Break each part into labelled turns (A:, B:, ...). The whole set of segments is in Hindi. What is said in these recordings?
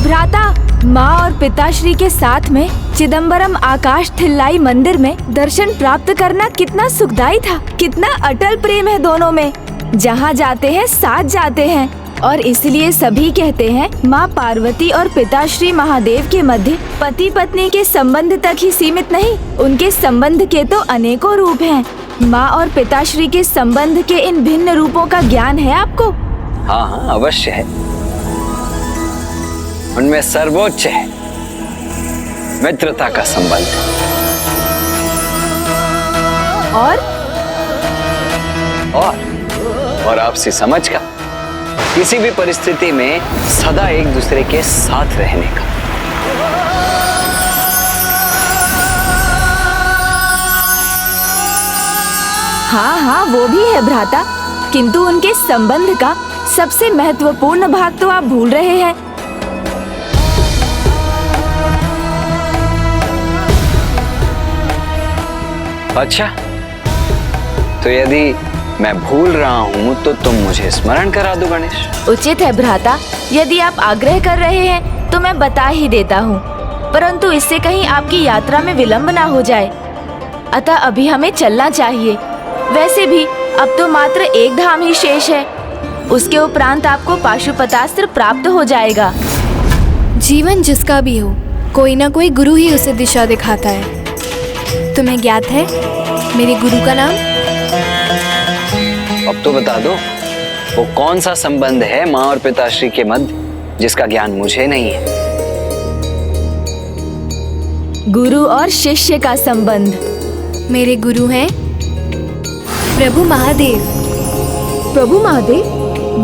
A: भ्राता, माँ और पिताश्री के साथ में चिदम्बरम आकाश थिल्लाई मंदिर में दर्शन प्राप्त करना कितना सुखदायी था। कितना अटल प्रेम है दोनों में। जहाँ जाते हैं साथ जाते हैं और इसलिए सभी कहते हैं माँ पार्वती और पिताश्री महादेव के मध्य पति पत्नी के संबंध तक ही सीमित नहीं, उनके संबंध के तो अनेकों रूप हैं। माँ और पिताश्री के संबंध के इन भिन्न रूपों का ज्ञान है आपको?
B: हाँ हाँ, अवश्य है। उनमें सर्वोच्च है मित्रता का संबंध। और आपसी समझ का, किसी भी परिस्थिति में सदा एक दूसरे के साथ रहने का।
A: हाँ हाँ, वो भी है भ्राता, किंतु उनके संबंध का सबसे महत्वपूर्ण भाग तो आप भूल रहे हैं।
B: अच्छा, तो यदि मैं भूल रहा हूँ तो तुम मुझे स्मरण करा दो गणेश।
A: उचित है भ्राता, यदि आप आग्रह कर रहे हैं तो मैं बता ही देता हूँ, परंतु इससे कहीं आपकी यात्रा में विलंब ना हो जाए। अतः अभी हमें चलना चाहिए। वैसे भी अब तो मात्र एक धाम ही शेष है, उसके उपरांत आपको पाशुपतास्त्र प्राप्त हो जाएगा।
C: जीवन जिसका भी हो, कोई ना कोई गुरु ही उसे दिशा दिखाता है। तुम्हें ज्ञात है मेरे गुरु का नाम?
B: अब तो बता दो, वो कौन सा संबंध है माँ और पिताश्री के मध्य जिसका ज्ञान मुझे नहीं है?
A: गुरु और शिष्य का संबंध।
C: मेरे गुरु हैं प्रभु महादेव।
A: प्रभु महादेव?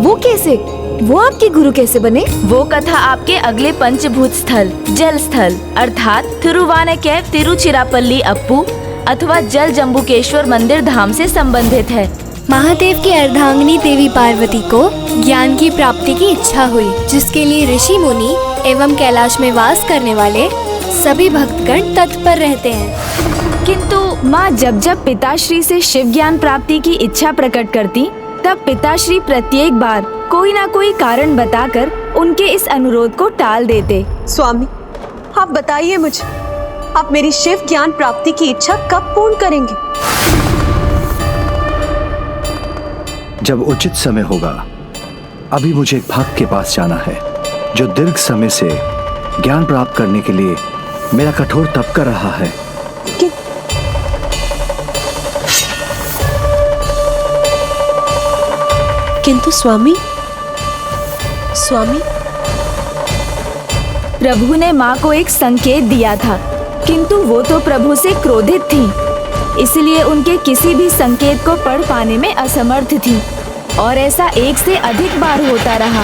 A: वो कैसे? वो आपके गुरु कैसे बने? वो कथा आपके अगले पंचभूत स्थल जल स्थल अर्थात थिरुवानेकेव तिरुचिरापल्ली अप्पू अथवा जल जम्बुकेश्वर मंदिर धाम से संबंधित है।
C: महादेव की अर्धांगिनी देवी पार्वती को ज्ञान की प्राप्ति की इच्छा हुई, जिसके लिए ऋषि मुनि एवं कैलाश में वास करने वाले सभी भक्तगण तत्पर रहते हैं।
A: किंतु माँ जब जब पिताश्री से शिव ज्ञान प्राप्ति की इच्छा प्रकट करती, तब पिताश्री प्रत्येक बार कोई ना कोई कारण बताकर उनके इस अनुरोध को टाल देते।
D: स्वामी, आप बताइए मुझे, आप मेरी शिव ज्ञान प्राप्ति की इच्छा कब पूर्ण करेंगे?
E: जब उचित समय होगा। अभी मुझे एक भक्त के पास जाना है जो दीर्घ समय से ज्ञान प्राप्त करने के लिए मेरा कठोर तप कर रहा है।
D: किंतु स्वामी,
A: प्रभु ने माँ को एक संकेत दिया था, किंतु वो तो प्रभु से क्रोधित थी, इसलिए उनके किसी भी संकेत को पढ़ पाने में असमर्थ थी और ऐसा एक से अधिक बार होता रहा।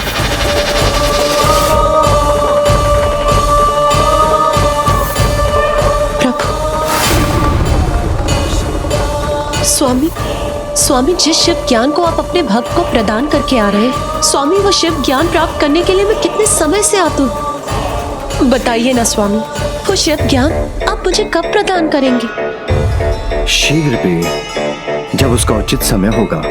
D: स्वामी, जिस शिव ज्ञान को आप अपने भक्त को प्रदान करके आ रहे हैं, स्वामी, वो शिव ज्ञान प्राप्त करने के लिए मैं कितने समय से आतुर हूँ। बताइए ना स्वामी, वो शिव ज्ञान आप मुझे कब प्रदान करेंगे?
E: शीघ्र भी, जब उसका उचित समय होगा।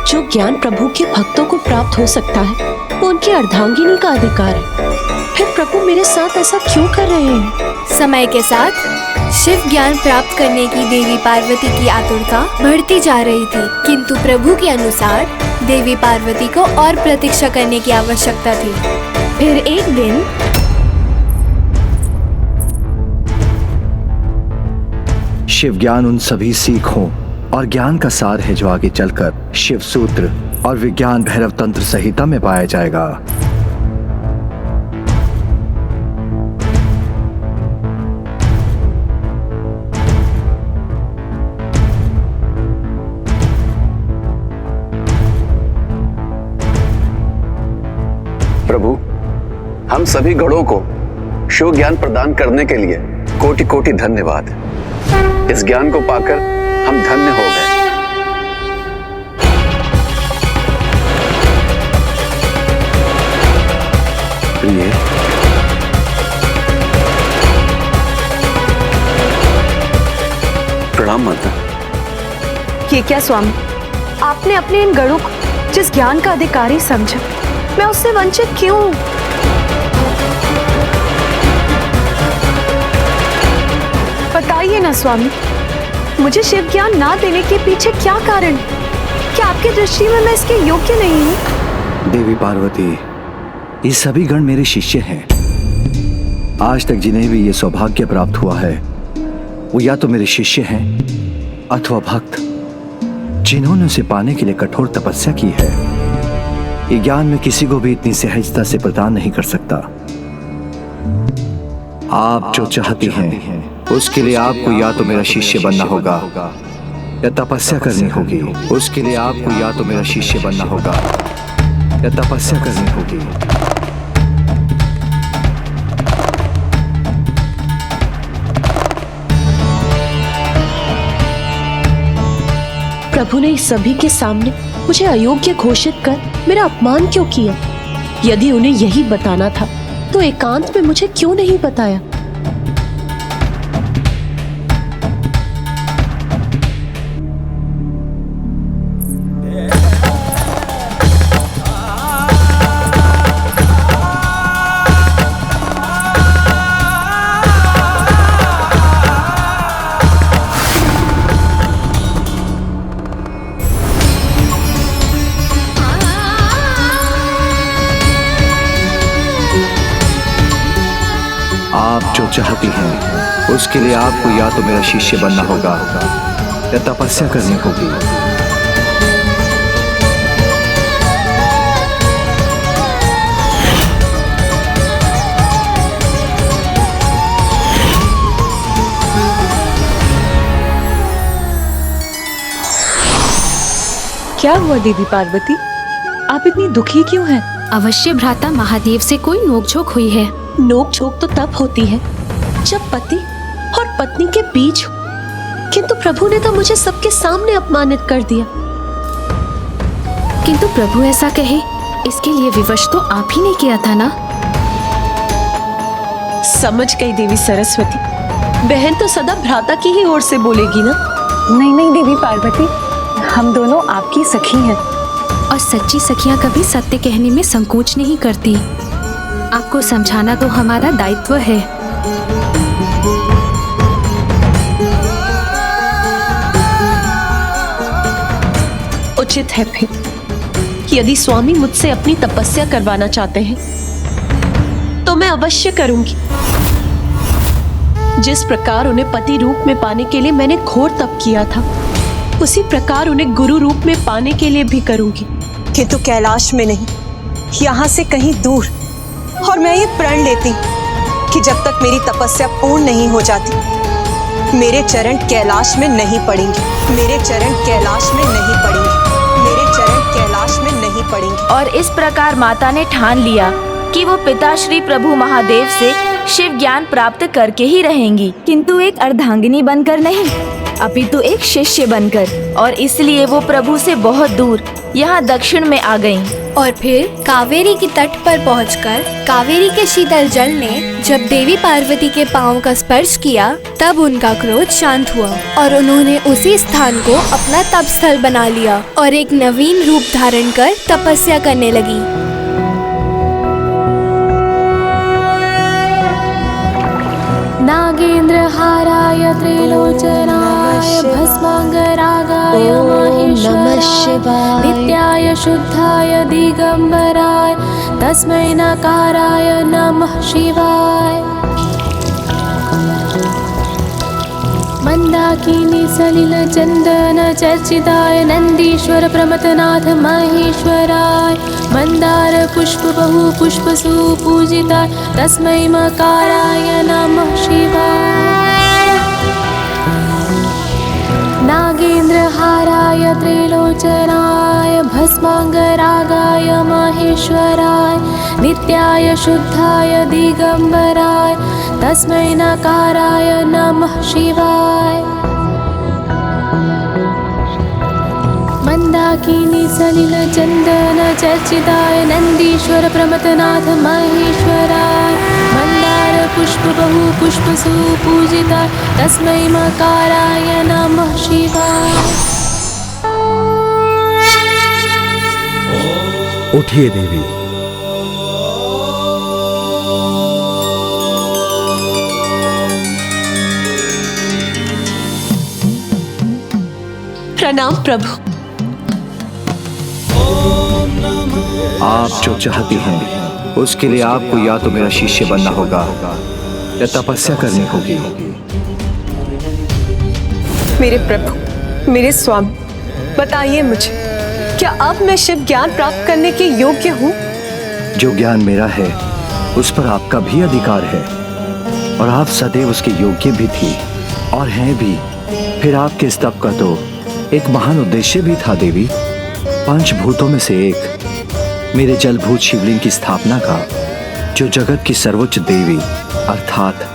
D: जो ज्ञान प्रभु के भक्तों को प्राप्त हो सकता है, वो उनकी अर्धांगिनी का अधिकार है। फिर प्रभु मेरे साथ ऐसा क्यों कर रहे हैं?
C: समय के साथ शिव ज्ञान प्राप्त करने की देवी पार्वती की आतुरता बढ़ती जा रही थी, किंतु प्रभु के अनुसार देवी पार्वती को और प्रतीक्षा करने की आवश्यकता थी।
A: फिर एक दिन
E: शिव ज्ञान उन सभी सीखों और ज्ञान का सार है जो आगे चलकर शिव सूत्र और विज्ञान भैरव तंत्र संहिता में पाया जाएगा।
F: प्रभु, हम सभी गणों को शिव ज्ञान प्रदान करने के लिए कोटि कोटि धन्यवाद। इस ज्ञान को पाकर हम धन्य हो गए।
E: प्रिय,
F: प्रणाम माता।
G: ये क्या स्वामी, आपने अपने इन गणों को जिस ज्ञान का अधिकारी समझा, मैं उससे वंचित क्यों हूं? बताइए ना स्वामी, मुझे शिव ज्ञान ना देने के पीछे क्या कारण? क्या आपकी दृष्टि में मैं इसके योग्य नहीं हूं?
E: देवी पार्वती, ये सभी गण मेरे शिष्य हैं। आज तक जिन्हें भी ये सौभाग्य प्राप्त हुआ है वो या तो मेरे शिष्य हैं अथवा भक्त, जिन्होंने उसे पाने के लिए कठोर तपस्या की है। ये ज्ञान मैं किसी को भी इतनी सहजता से प्रदान नहीं कर सकता। आप जो चाहती हैं उसके लिए आपको या तो मेरा शिष्य बनना होगा या तपस्या करनी होगी। उसके लिए आपको या तो मेरा शिष्य बनना होगा या तपस्या करनी होगी।
D: प्रभु ने इस सभी के सामने मुझे अयोग्य घोषित कर मेरा अपमान क्यों किया? यदि उन्हें यही बताना था तो एकांत में मुझे क्यों नहीं बताया?
E: आप जो चाहती हैं उसके लिए आपको या तो मेरा शिष्य बनना होगा या तपस्या करनी होगी।
G: क्या हुआ देवी पार्वती, आप इतनी दुखी क्यों हैं?
H: अवश्य भ्राता महादेव से कोई नोकझोंक हुई है।
D: नोक-झोंक तो तब होती है जब पति और पत्नी के बीच हो, किंतु प्रभु ने तो मुझे सबके सामने अपमानित कर दिया।
H: किंतु प्रभु ऐसा कहे इसके लिए विवश तो आप ही ने किया था ना?
D: समझ गई देवी सरस्वती, बहन तो सदा भ्राता की ही ओर से बोलेगी ना।
G: नहीं नहीं देवी पार्वती, हम दोनों आपकी सखी हैं।
H: और सच्ची सखियां कभी सत्य कहने में संकोच नहीं करती। आपको समझाना तो हमारा दायित्व है।
D: उचित है फिर, यदि स्वामी मुझसे अपनी तपस्या करवाना चाहते हैं तो मैं अवश्य करूंगी। जिस प्रकार उन्हें पति रूप में पाने के लिए मैंने घोर तप किया था, उसी प्रकार उन्हें गुरु रूप में पाने के लिए भी करूंगी।
I: किंतु कैलाश में नहीं, यहाँ से कहीं दूर। और मैं ये प्रण लेती कि जब तक मेरी तपस्या पूर्ण नहीं हो जाती, मेरे चरण कैलाश में नहीं पड़ेंगे। मेरे चरण कैलाश में नहीं पड़ेंगे। मेरे चरण कैलाश में नहीं पड़ेंगे।
A: और इस प्रकार माता ने ठान लिया कि वो पिताश्री प्रभु महादेव से शिव ज्ञान प्राप्त करके ही रहेंगी, किंतु एक अर्धांगिनी बनकर नहीं, अपितु एक शिष्य बनकर। और इसलिए वो प्रभु से बहुत दूर यहाँ दक्षिण में आ गईं।
C: और फिर कावेरी की तट पर पहुंचकर कावेरी के शीतल जल ने जब देवी पार्वती के पांव का स्पर्श किया, तब उनका क्रोध शांत हुआ और उन्होंने उसी स्थान को अपना तप स्थल बना लिया और एक नवीन रूप धारण कर तपस्या करने लगी।
H: नागेंद्र हाराय त्रिलोचनाय भस्मांगरागाय माहेश्वराय
D: शिवाय।
H: नित्याय शुद्धाय दिगंबराय तस्मै नकाराय नमः शिवाय। मंदाकिनी सलिल चंदन चर्चिताय नंदीश्वर प्रमथनाथ महेश्वराय मंदार पुष्प बहु पुष्प सुपूजिताय तस्मै मकाराय नमः शिवाय। नागेंद्र हाराय त्रिलोचनाय भस्मांगरागाय माहेश्वराय नित्याय शुद्धाय दिगंबराय तस्मै नकाराय नमः शिवाय। मंदाकिनी सलिल चंदन चर्चिताय नंदीश्वर प्रमथनाथ महेश्वराय मंदार पुष्प बहु पुष्पसु पूजिता तस्मै मकाराय नमः शिवाय।
E: उठिए देवी।
D: प्रणाम प्रभु।
E: आप जो चाहती हैं उसके लिए आपको या तो मेरा शिष्य बनना होगा या तपस्या करनी होगी।
I: मेरे प्रभु, मेरे स्वामी, बताइए मुझे, क्या अब मैं शिव ज्ञान प्राप्त करने के योग्य हूँ?
E: जो ज्ञान मेरा है उस पर आपका भी अधिकार है और आप सदैव उसके योग्य भी थी और हैं भी। फिर आपके इस तप का तो एक महान उद्देश्य भी था देवी। पंचभूतों में से एक मेरे जलभूत शिवलिंग की स्थापना का, जो जगत की सर्वोच्च देवी अर्थात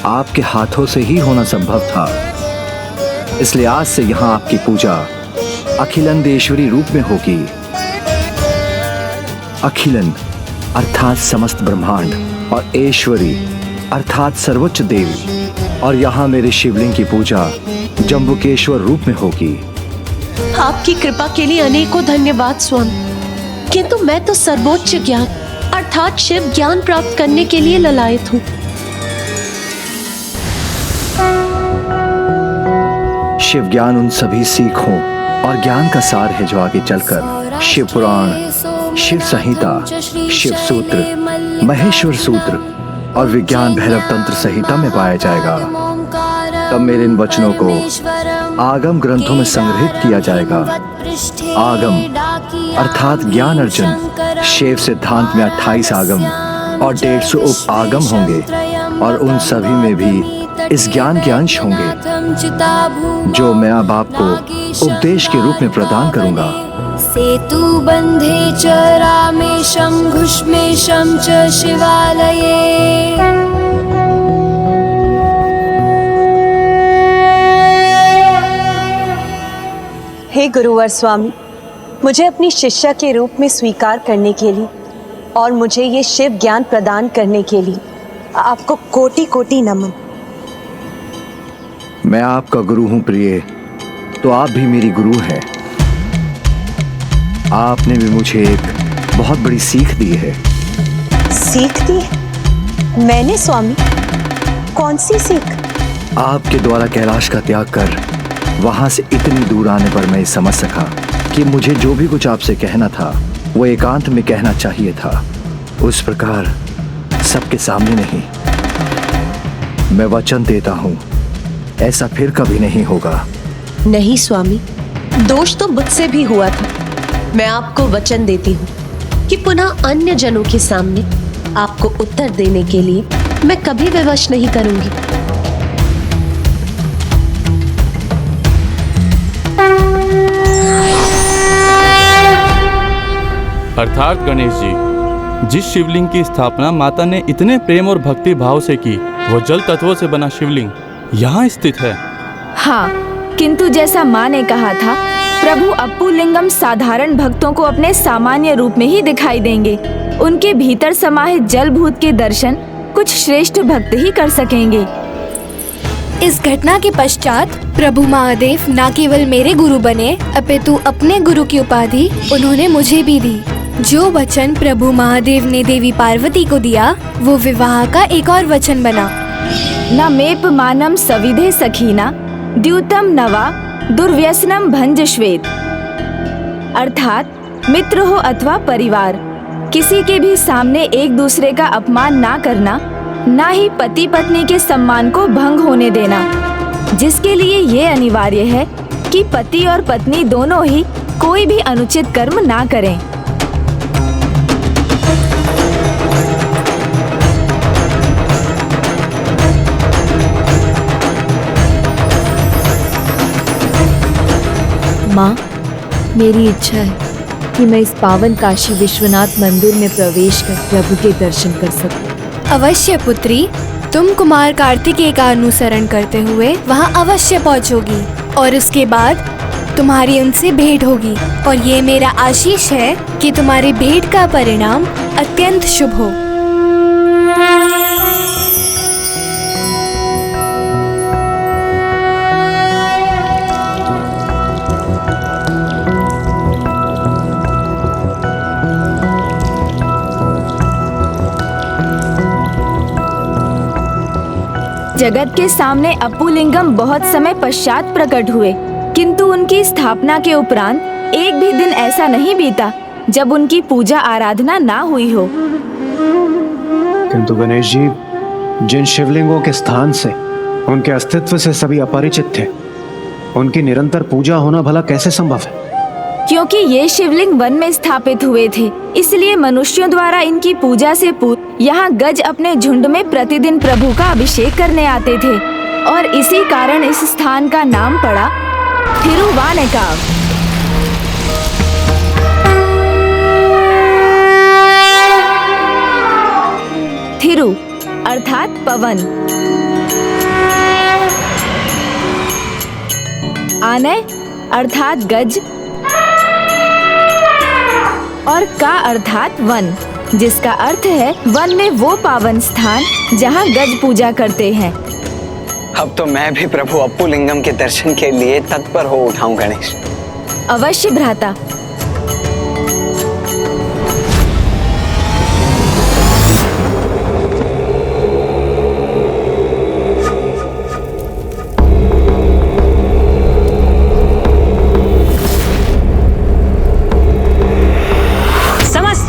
E: आपके हाथों से ही होना संभव था। इसलिए आज से यहाँ आपकी पूजा अखिलंदेश्वरी रूप में होगी। अखिलन अर्थात समस्त ब्रह्मांड और ऐश्वरी अर्थात सर्वोच्च देवी, और यहाँ मेरे शिवलिंग की पूजा जम्बुकेश्वर रूप में होगी।
D: आपकी कृपा के लिए अनेकों धन्यवाद स्वामी, किंतु मैं तो सर्वोच्च ज्ञान अर्थात शिव ज्ञान प्राप्त करने के लिए ललायत हूँ।
E: शिव ज्ञान उन सभी सीखों और ज्ञान का सार है जो आगे चलकर शिव पुराण, शिव संहिता, शिव सूत्र, महेश्वर सूत्र और विज्ञान भैरव तंत्र संहिता में पाया जाएगा। तब मेरे इन वचनों को आगम ग्रंथों में संग्रहित किया जाएगा। आगम अर्थात ज्ञान अर्जन। शिव सिद्धांत में 28 आगम और 150 उप आगम होंगे और उन सभी में भी इस ज्ञान के अंश होंगे जो मैं अब आपको उपदेश के रूप में प्रदान करूंगा।
C: सेतु बंधे च रामेशं घुष्मेशं च शिवालये।
I: हे गुरुवर स्वामी, मुझे अपनी शिष्या के रूप में स्वीकार करने के लिए और मुझे ये शिव ज्ञान प्रदान करने के लिए आपको कोटि कोटि नमन।
E: मैं आपका गुरु हूं प्रिय, तो आप भी मेरी गुरु हैं। आपने भी मुझे एक बहुत बड़ी सीख दी है।
I: सीख दी? मैंने स्वामी? कौन सी सीख?
E: आपके द्वारा कैलाश का त्याग कर वहां से इतनी दूर आने पर मैं समझ सका कि मुझे जो भी कुछ आपसे कहना था वो एकांत में कहना चाहिए था, उस प्रकार सबके सामने नहीं। मैं वचन देता हूँ ऐसा फिर कभी नहीं होगा।
D: नहीं स्वामी, दोष तो मुझसे भी हुआ था। मैं आपको वचन देती हूँ कि पुनः अन्य जनों के सामने आपको उत्तर देने के लिए मैं कभी विवश नहीं करूंगी।
J: अर्थात गणेश जी, जिस शिवलिंग की स्थापना माता ने इतने प्रेम और भक्ति भाव से की, वो जल तत्वों से बना शिवलिंग यहाँ स्थित है।
A: हाँ, किंतु जैसा माँ ने कहा था, प्रभु अप्पू लिंगम साधारण भक्तों को अपने सामान्य रूप में ही दिखाई देंगे। उनके भीतर समाहित जल भूत के दर्शन कुछ श्रेष्ठ भक्त ही कर सकेंगे।
C: इस घटना के पश्चात प्रभु महादेव न केवल मेरे गुरु बने, अपितु अपने गुरु की उपाधि उन्होंने मुझे भी दी। जो वचन प्रभु महादेव ने देवी पार्वती को दिया वो विवाह का एक और वचन बना।
A: न मेप मानम सविधे सखीना द्यूतम नवा दुर्व्यसनम भंज श्वेत। अर्थात मित्र हो अथवा परिवार, किसी के भी सामने एक दूसरे का अपमान ना करना, ना ही पति पत्नी के सम्मान को भंग होने देना, जिसके लिए ये अनिवार्य है कि पति और पत्नी दोनों ही कोई भी अनुचित कर्म ना करें।
K: माँ, मेरी इच्छा है कि मैं इस पावन काशी विश्वनाथ मंदिर में प्रवेश कर प्रभु के दर्शन कर सकूं।
C: अवश्य पुत्री, तुम कुमार कार्तिकेय का अनुसरण करते हुए वहाँ अवश्य पहुँचोगी और उसके बाद तुम्हारी उनसे भेंट होगी, और ये मेरा आशीष है कि तुम्हारी भेंट का परिणाम अत्यंत शुभ हो।
A: जगत के सामने अप्पुलिंगम बहुत समय पश्चात प्रकट हुए, किंतु उनकी स्थापना के उपरांत एक भी दिन ऐसा नहीं बीता जब उनकी पूजा आराधना ना हुई हो।
L: किंतु गणेश जी, जिन शिवलिंगों के स्थान से, उनके अस्तित्व से सभी अपरिचित थे, उनकी निरंतर पूजा होना भला कैसे संभव है?
A: क्योंकि ये शिवलिंग वन में स्थापित हुए थे, इसलिए मनुष्यों द्वारा इनकी पूजा से पूर्व यहाँ गज अपने झुंड में प्रतिदिन प्रभु का अभिषेक करने आते थे और इसी कारण इस स्थान का नाम पड़ा थिरुवानेकाव। थिरु अर्थात पवन, आने अर्थात गज और का अर्थात वन, जिसका अर्थ है वन में वो पावन स्थान जहाँ गज पूजा करते हैं।
B: अब तो मैं भी प्रभु अप्पुलिंगम के दर्शन के लिए तत्पर हो उठा हूं गणेश।
A: अवश्य भ्राता।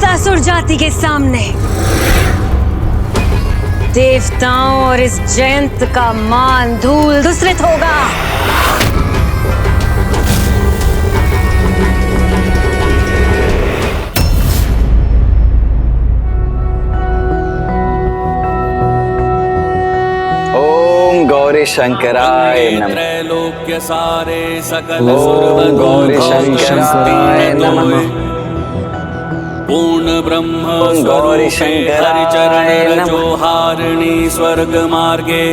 M: असुर जाति के सामने देवताओं और इस जयंत का मान धूल धूसरित होगा।
B: ओम गौरी शंकराय नमः।
J: त्रैलोक्य सारे सकल
B: ओम गौरी शंकराय नमः।
J: पूर्ण ब्रह्म
B: गौरी
J: स्वरूपे हरिचरण रजोहारिणी स्वर्ग मार्गे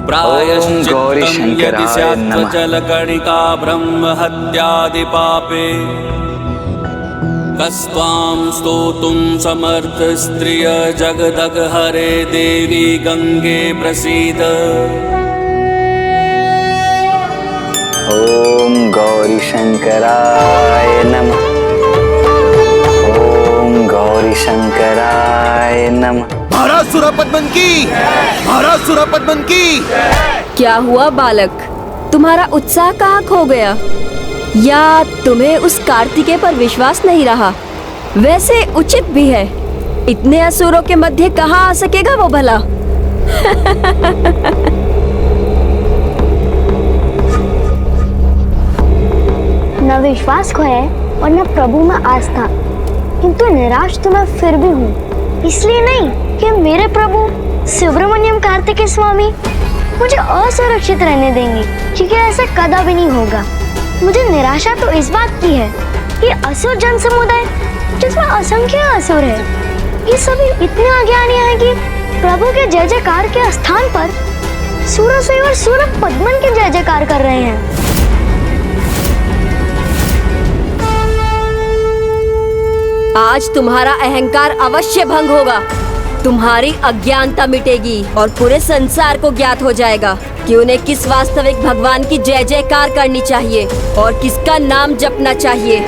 J: प्रायश्चित्तं यदि स्यात्वचल कणिका ब्रह्म हत्यादि पापे कस्त्वां स्तोतुं समर्थ स्त्रिय जगदग हरे देवी गंगे प्रसीद।
B: ओम गौरी शंकराय नमः। गौरी शंकराय नमः।
N: महाराज सुरापद्मन की, महाराज सुरापद्मन की।
K: क्या हुआ बालक, तुम्हारा उत्साह कहाँ खो गया? या तुम्हें उस कार्तिकेय पर विश्वास नहीं रहा? वैसे उचित भी है, इतने असुरों के मध्य कहाँ आ सकेगा वो भला?
O: न विश्वास खोया और न प्रभु में आस्था, किंतु निराश तो मैं फिर भी हूँ। इसलिए नहीं कि मेरे प्रभु सुब्रमण्यम कार्तिकेय स्वामी मुझे असुरक्षित रहने देंगे, क्योंकि ऐसा कदा भी नहीं होगा। मुझे निराशा तो इस बात की है कि असुर जन समुदाय जिसमें असंख्य असुर है, ये सभी इतने अज्ञानी हैं कि प्रभु के जय जयकार के स्थान पर सूरसेन और सूरपद्मन के जय जयकार कर रहे हैं।
K: आज तुम्हारा अहंकार अवश्य भंग होगा, तुम्हारी अज्ञानता मिटेगी और पूरे संसार को ज्ञात हो जाएगा कि उन्हें किस वास्तविक भगवान की जय जयकार करनी चाहिए और किसका नाम जपना चाहिए।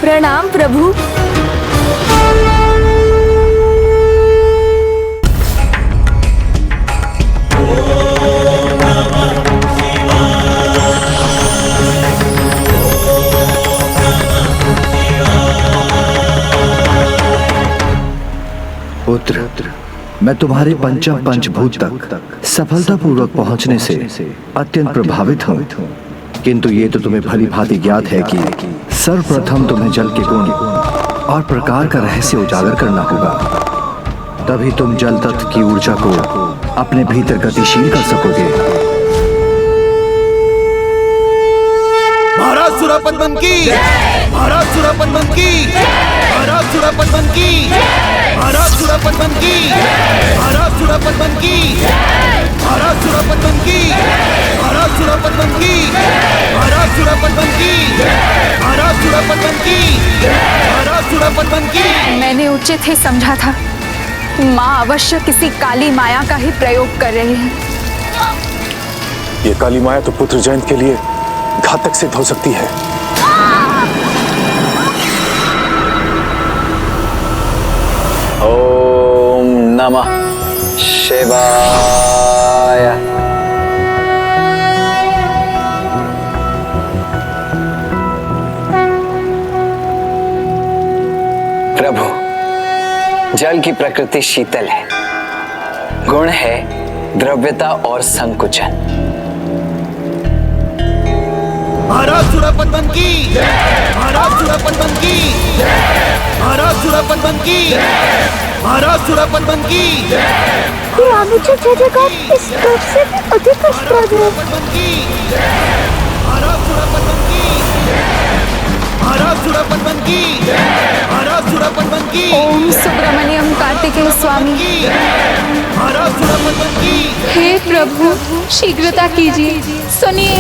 A: प्रणाम प्रभु।
E: पुत्र, मैं तुम्हारे पंचम पंचभूत तक सफलतापूर्वक पहुंचने से अत्यंत प्रभावित हूँ, किंतु ये तो तुम्हें भली भांति ज्ञात है कि सर्वप्रथम तुम्हें जल के गुण और प्रकार का रहस्य उजागर करना होगा, तभी तुम जल तत्व की ऊर्जा को अपने भीतर गतिशील कर सकोगे।
N: महाराज सुरापद्मन की, महाराज सुरापद्मन की, महाराज सुरापद्मन की, महाराज सुरापद्मन की, महाराज सुरापद्मन की, महाराज सुरापद्मन की, महाराज सुरापद्मन की, महाराज सुरापद्मन की, महाराज सुरापद्मन की, महाराज सुरापद्मन की।
G: मैंने उचित ही समझा था। माँ अवश्य किसी काली माया का ही प्रयोग कर रही है।
P: ये काली माया तो पुत्र जयंत के लिए घातक सिद्ध हो सकती है।
B: ओम नमः शिवाय। प्रभु, जल की प्रकृति शीतल है, गुण है द्रव्यता और संकुचन।
N: महाराज सुरापद्मन की, महाराज सुरापद्मन की, महाराज सुरापद्मन की, महाराज सुरापद्मन की।
O: ये आगे जो जगह इस तरफ से भी अधिक अस्पताल है।
N: महाराज सुरापद्मन की, महाराज सुरापद्मन की, महाराज सुरापद्मन की।
G: ओम सुब्रमण्यम कार्तिकेय स्वामी।
N: महाराज सुरापद्मन की।
H: हे प्रभु, शीघ्रता कीजिए, सुनिए,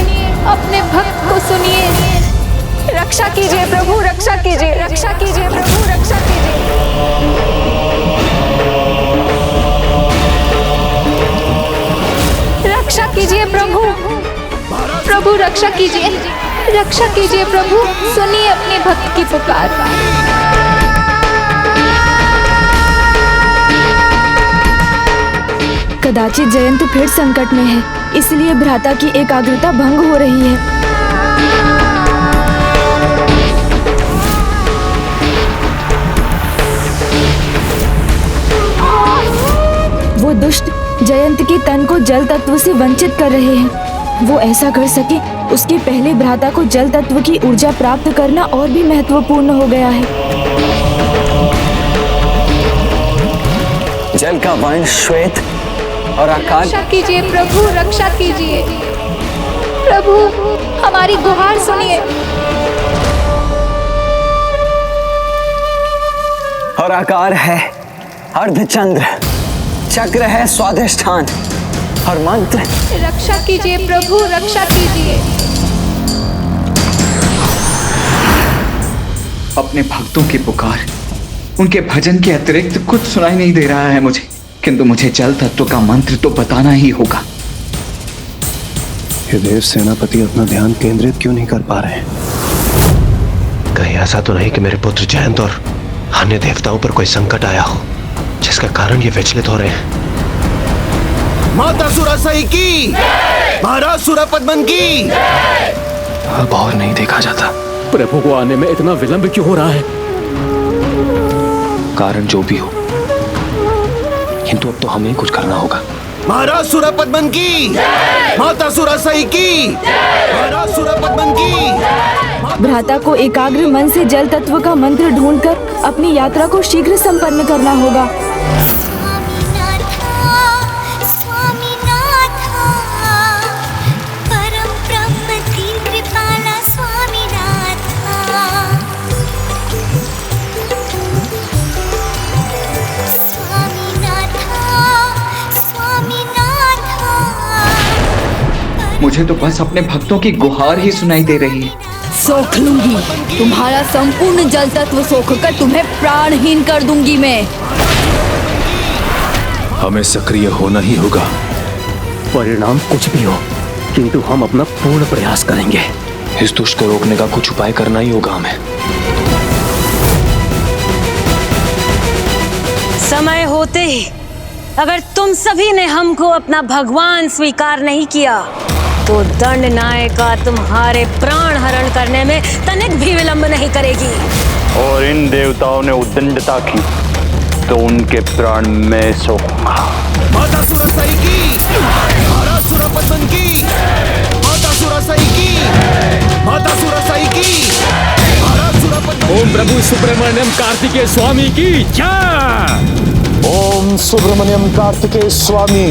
H: अपने भक्त को सुनिए।
G: रक्षा कीजिए प्रभु, रक्षा कीजिए, रक्षा कीजिए प्रभु, रक्षा कीजिए।
H: रक्षा कीजिए प्रभु, प्रभु रक्षा कीजिए, रक्षा कीजिए प्रभु, सुनिए अपने भक्त की पुकार।
A: कदाचित जयंत फिर संकट में है, इसलिए भ्राता की एकाग्रता भंग हो रही है। वो दुष्ट जयंत के तन को जल तत्व से वंचित कर रहे हैं। वो ऐसा कर सके उसके पहले भ्राता को जल तत्व की ऊर्जा प्राप्त करना और भी महत्वपूर्ण हो गया है।
B: जल का वर्ण श्वेत और आकार।
H: रक्षा कीजिए प्रभु, रक्षा कीजिए प्रभु, हमारी गुहार सुनिए।
B: और आकार है अर्धचंद्र, चक्र है स्वाधिष्ठान और मंत्र।
H: रक्षा कीजिए प्रभु, रक्षा कीजिए।
Q: अपने भक्तों की पुकार, उनके भजन के अतिरिक्त कुछ सुनाई नहीं दे रहा है मुझे, किंतु मुझे जल तत्व का मंत्र तो बताना ही होगा।
L: ये देव सेनापति अपना ध्यान केंद्रित क्यों नहीं कर पा रहे हैं?
R: कहीं ऐसा तो नहीं कि मेरे पुत्र जयंत और अन्य देवताओं पर कोई संकट आया हो जिसका कारण ये विचलित हो रहे हैं।
N: माता सुरासई की, महाराज सुरापद्मन की।
R: अब और नहीं देखा जाता।
S: प्रभु को आने में इतना विलंब क्यों हो रहा है?
R: कारण जो भी हो, किंतु अब तो हमें कुछ करना होगा।
N: महाराज सुरापद्मन की, माता सुरासई की, महाराज सुरापद्मन की।
A: भ्राता को एकाग्र मन से जल तत्व का मंत्र ढूंढकर अपनी यात्रा को शीघ्र संपन्न करना होगा।
Q: मुझे तो बस अपने भक्तों की गुहार ही सुनाई दे रही है।
K: सोख लूंगी, तुम्हारा संपूर्ण जल तत्व सोख कर तुम्हें प्राणहीन कर दूंगी मैं।
P: हमें सक्रिय होना ही होगा।
S: परिणाम कुछ भी हो, किंतु हम अपना पूर्ण प्रयास करेंगे।
R: इस दुष्ट को रोकने का कुछ उपाय करना ही होगा हमें।
M: समय होते ही अगर तुम सभी ने हमको अपना भगवान स्वीकार नहीं किया तो दंड नायिका तुम्हारे प्राण हरण करने में तनिक भी विलंब नहीं करेगी।
T: और इन देवताओं ने उद्दंडता की तो उनके प्राण में सोऊंगा।
N: माता सुरासई की, महाराज सुरापद्मन की, माता सुरासई की, माता सुरासई की, महाराज सुरापद्मन।
S: ओम प्रभु सुब्रमण्यम कार्तिकेय स्वामी की जय।
P: ओम सुब्रमण्यम कार्तिकेय स्वामी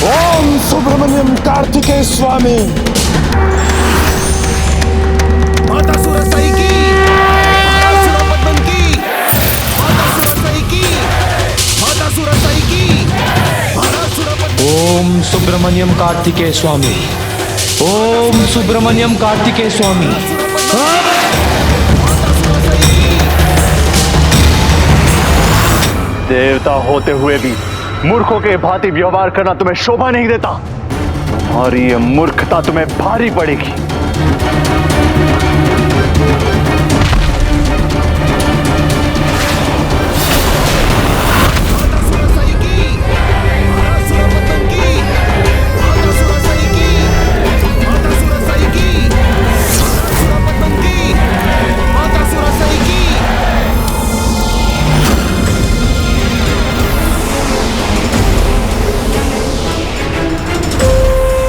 N: ओम सुब्रमण्यम कार्तिकेय स्वामी। माता सुरसाई की, माता सुरपद्मन की, माता सुरसाई की, माता सुरसाई की, माता सुरपद्मन।
U: ओम सुब्रमण्यम कार्तिकेय स्वामी। ओम सुब्रमण्यम कार्तिकेय स्वामी।
T: देवता होते हुए भी मूर्खों के भांति व्यवहार करना तुम्हें शोभा नहीं देता। तुम्हारी ये मूर्खता तुम्हें भारी पड़ेगी।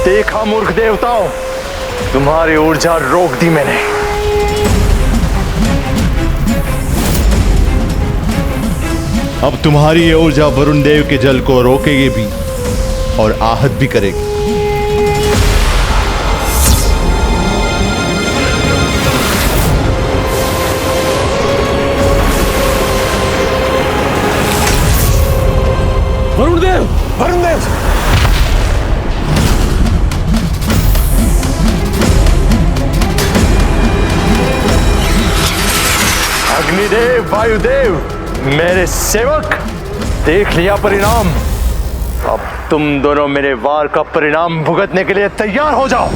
T: देखा मूर्ख देवताओं, तुम्हारी ऊर्जा रोक दी मैंने।
V: अब तुम्हारी ये ऊर्जा वरुण देव के जल को रोकेगी भी और आहत भी करेगी।
N: वरुण देव, वरुण देव।
T: अग्निदेव, वायुदेव, मेरे सेवक, देख लिया परिणाम। अब तुम दोनों मेरे वार का परिणाम भुगतने के लिए तैयार हो जाओ।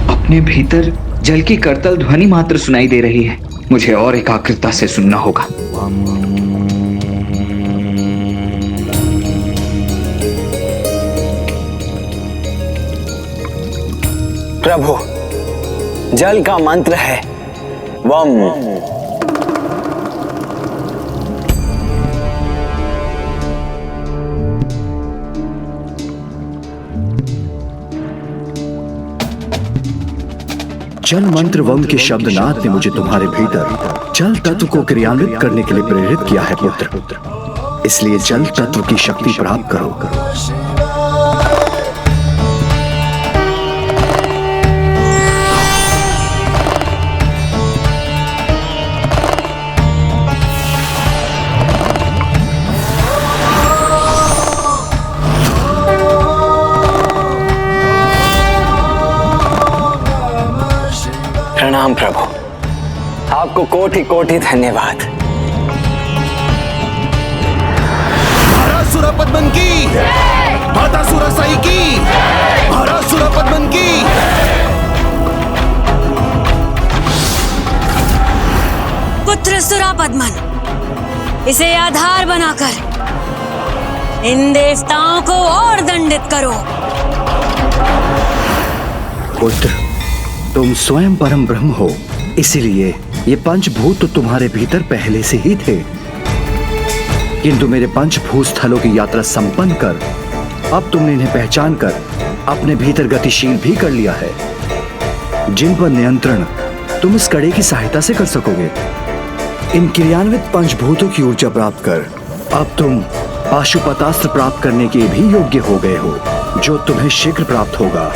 Q: अपने भीतर जल की करतल ध्वनि मात्र सुनाई दे रही है। मुझे और एकाग्रता से सुनना होगा।
B: प्रभु, जल का मंत्र है वम।
E: जल मंत्र वम के शब्दनाद ने मुझे तुम्हारे भीतर जल तत्व को क्रियान्वित करने के लिए प्रेरित किया है पुत्र। इसलिए जल तत्व की शक्ति प्राप्त करो।
B: प्रणाम प्रभु, आपको कोटि कोटि धन्यवाद।
N: महाराज सुरपद्मन की, माता सुरसाई की, महाराज सुरपद्मन की।
M: पुत्र सुरपद्मन, इसे आधार बनाकर इन देवताओं को और दंडित करो।
E: पुत्र, तुम स्वयं परम ब्रह्म हो, इसीलिए ये पंचभूत तो तुम्हारे भीतर पहले से ही थे। किंतु मेरे पंचभूत स्थलों की यात्रा संपन्न कर अब तुमने इन्हें पहचान कर अपने भीतर गतिशील भी कर लिया है, जिन पर नियंत्रण तुम इस कड़े की सहायता से कर सकोगे। इन क्रियान्वित पंचभूतों की ऊर्जा प्राप्त कर अब तुम पाशुपतास्त्र प्राप्त करने के भी योग्य हो गए हो, जो तुम्हें शीघ्र प्राप्त होगा।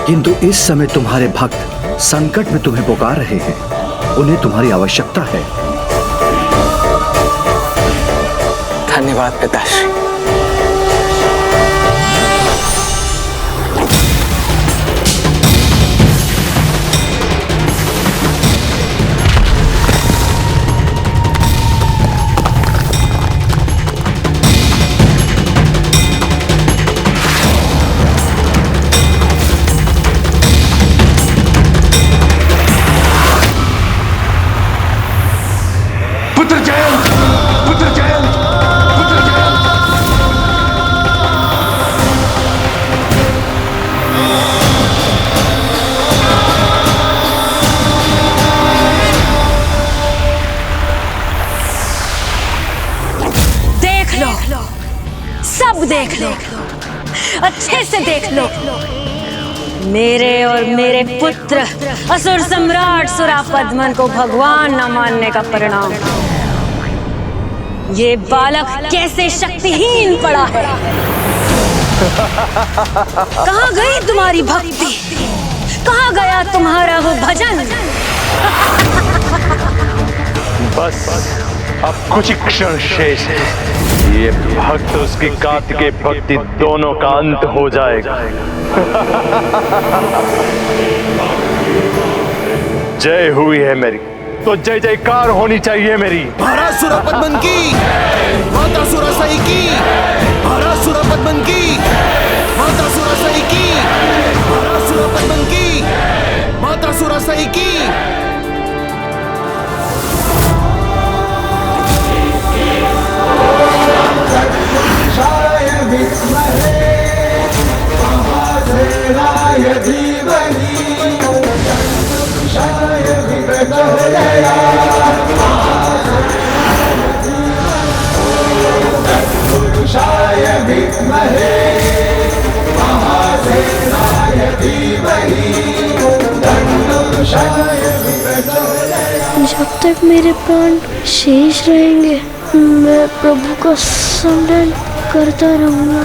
E: किंतु इस समय तुम्हारे भक्त संकट में तुम्हें पुकार रहे हैं, उन्हें तुम्हारी आवश्यकता है।
B: धन्यवाद पिताश्री।
Q: पुत्र जयंत, पुत्र जयंत, पुत्र जयंत।
M: देख लो, अच्छे से देख लो। मेरे और मेरे पुत्र असुर सम्राट सुरापद्मन को भगवान न मानने का परिणाम। ये बालक कैसे शक्तिहीन पड़ा है। कहाँ गई तुम्हारी भक्ति, कहाँ गया तुम्हारा वो भजन।
T: बस अब कुछ ही क्षण शेष है। ये भक्त उसकी कार्तिकेय भक्ति दोनों का अंत हो जाएगा। जय हुई है मेरी तो जय जयकार होनी चाहिए मेरी।
N: महाराज सुरापद्मन की, माता सुरासई की, महाराज सुरापद्मन की, माता सुरासई की, महाराज सुरापद्मन की, माता सुरासई की।
O: जब तक मेरे प्राण शेष रहेंगे मैं प्रभु का स्मरण करता रहूंगा।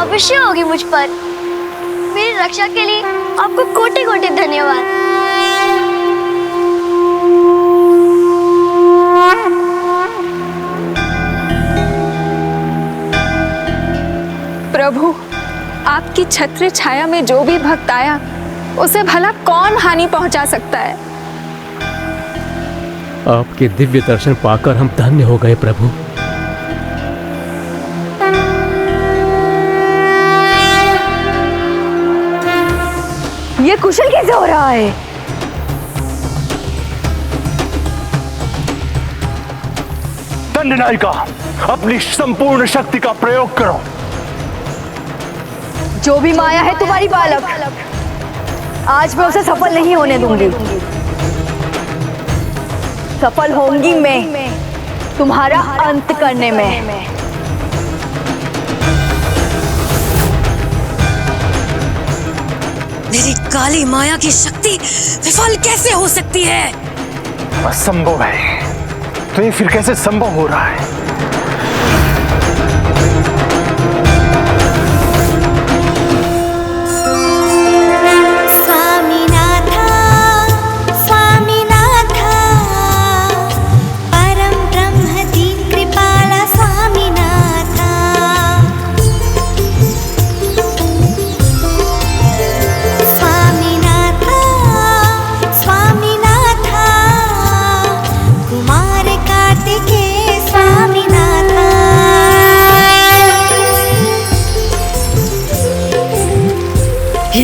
O: अवश्य होगी मुझ पर। मेरी रक्षा के लिए आपको कोटि कोटि धन्यवाद।
H: प्रभु, आपकी छत्र छाया में जो भी भक्त आया उसे भला कौन हानि पहुंचा सकता है।
S: आपके दिव्य दर्शन पाकर हम धन्य हो गए प्रभु।
A: ये कुशल कैसे हो रहा है?
T: दंडनायिका, अपनी संपूर्ण शक्ति का प्रयोग करो।
A: जो भी माया है तुम्हारी बालक, आज मैं उसे सफल नहीं होने दूंगी। सफल होंगी मैं तुम्हारा अंत करने में।
M: मेरी काली माया की शक्ति विफल कैसे हो सकती है?
T: असंभव है। तो ये फिर कैसे संभव हो रहा है?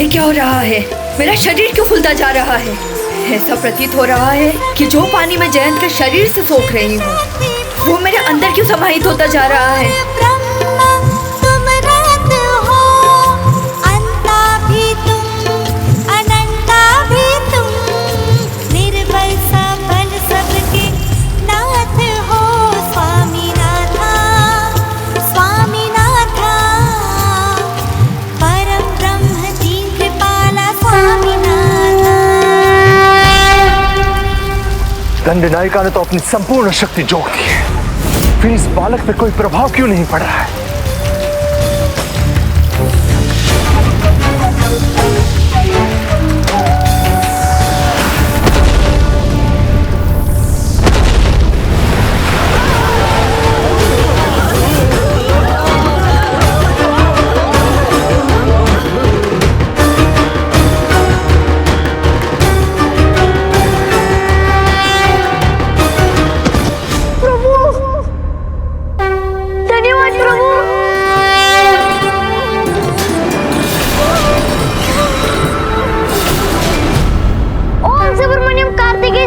A: क्या हो रहा है? मेरा शरीर क्यों फूलता जा रहा है? ऐसा प्रतीत हो रहा है कि जो पानी मैं जयंत के शरीर से सोख रही हूँ वो मेरे अंदर क्यों समाहित होता जा रहा है।
F: निर्बल सा बल सबके नाथ हो स्वामी।
T: दंड नायिका ने तो अपनी संपूर्ण शक्ति झोंक दी है, फिर इस बालक पे कोई प्रभाव क्यों नहीं पड़ रहा है?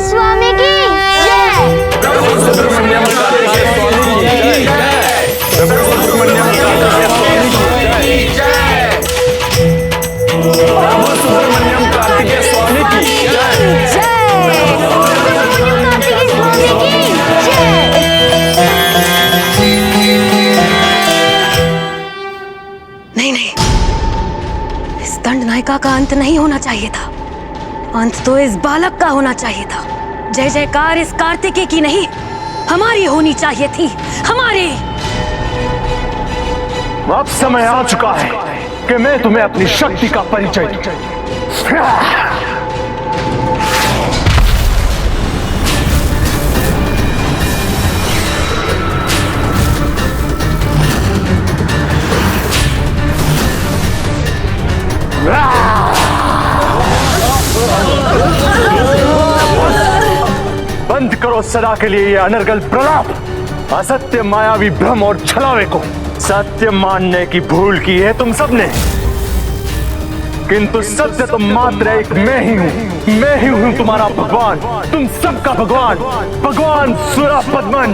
O: स्वामी की जय।
N: प्रभु सुब्रमण्यम कार्तिकेय स्वामी की जय। प्रभु सुब्रमण्यम कार्तिकेय स्वामी की जय। प्रभु सुब्रमण्यम कार्तिकेय स्वामी की जय।
M: नहीं नहीं, इस दंड नायिका का अंत नहीं होना चाहिए था, अंत तो इस बालक का होना चाहिए था। जय जयकार इस कार्तिकेय की नहीं, हमारी होनी चाहिए थी, हमारी।
T: अब समय आ चुका है कि मैं तुम्हें अपनी शक्ति का परिचय दूं। बंद करो सदा के लिए ये अनर्गल प्रलाप, असत्य मायावी भ्रम और छलावे को। सत्य मानने की भूल की है तुम सबने, किंतु सत्य तो मात्र एक मैं ही हूं। मैं ही हूं तुम्हारा भगवान, तुम सबका भगवान, भगवान सुरापद्मन।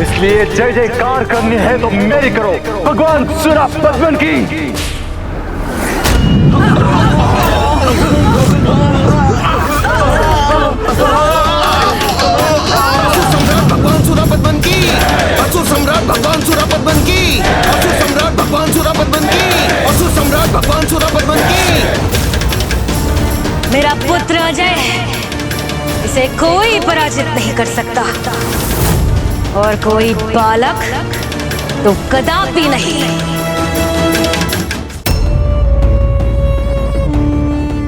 T: इसलिए जय जयकार करनी है तो मेरी करो, भगवान सुरापद्मन की।
N: भगवान सुरापद्मन की, असुर सम्राट भगवान सुरापद्मन की, असुर सम्राट भगवान सुरापद्मन की, असुर सम्राट भगवान सुरापद्मन की।
M: मेरा पुत्र अजय, इसे कोई पराजित नहीं कर सकता, और कोई बालक तो कदापि नहीं।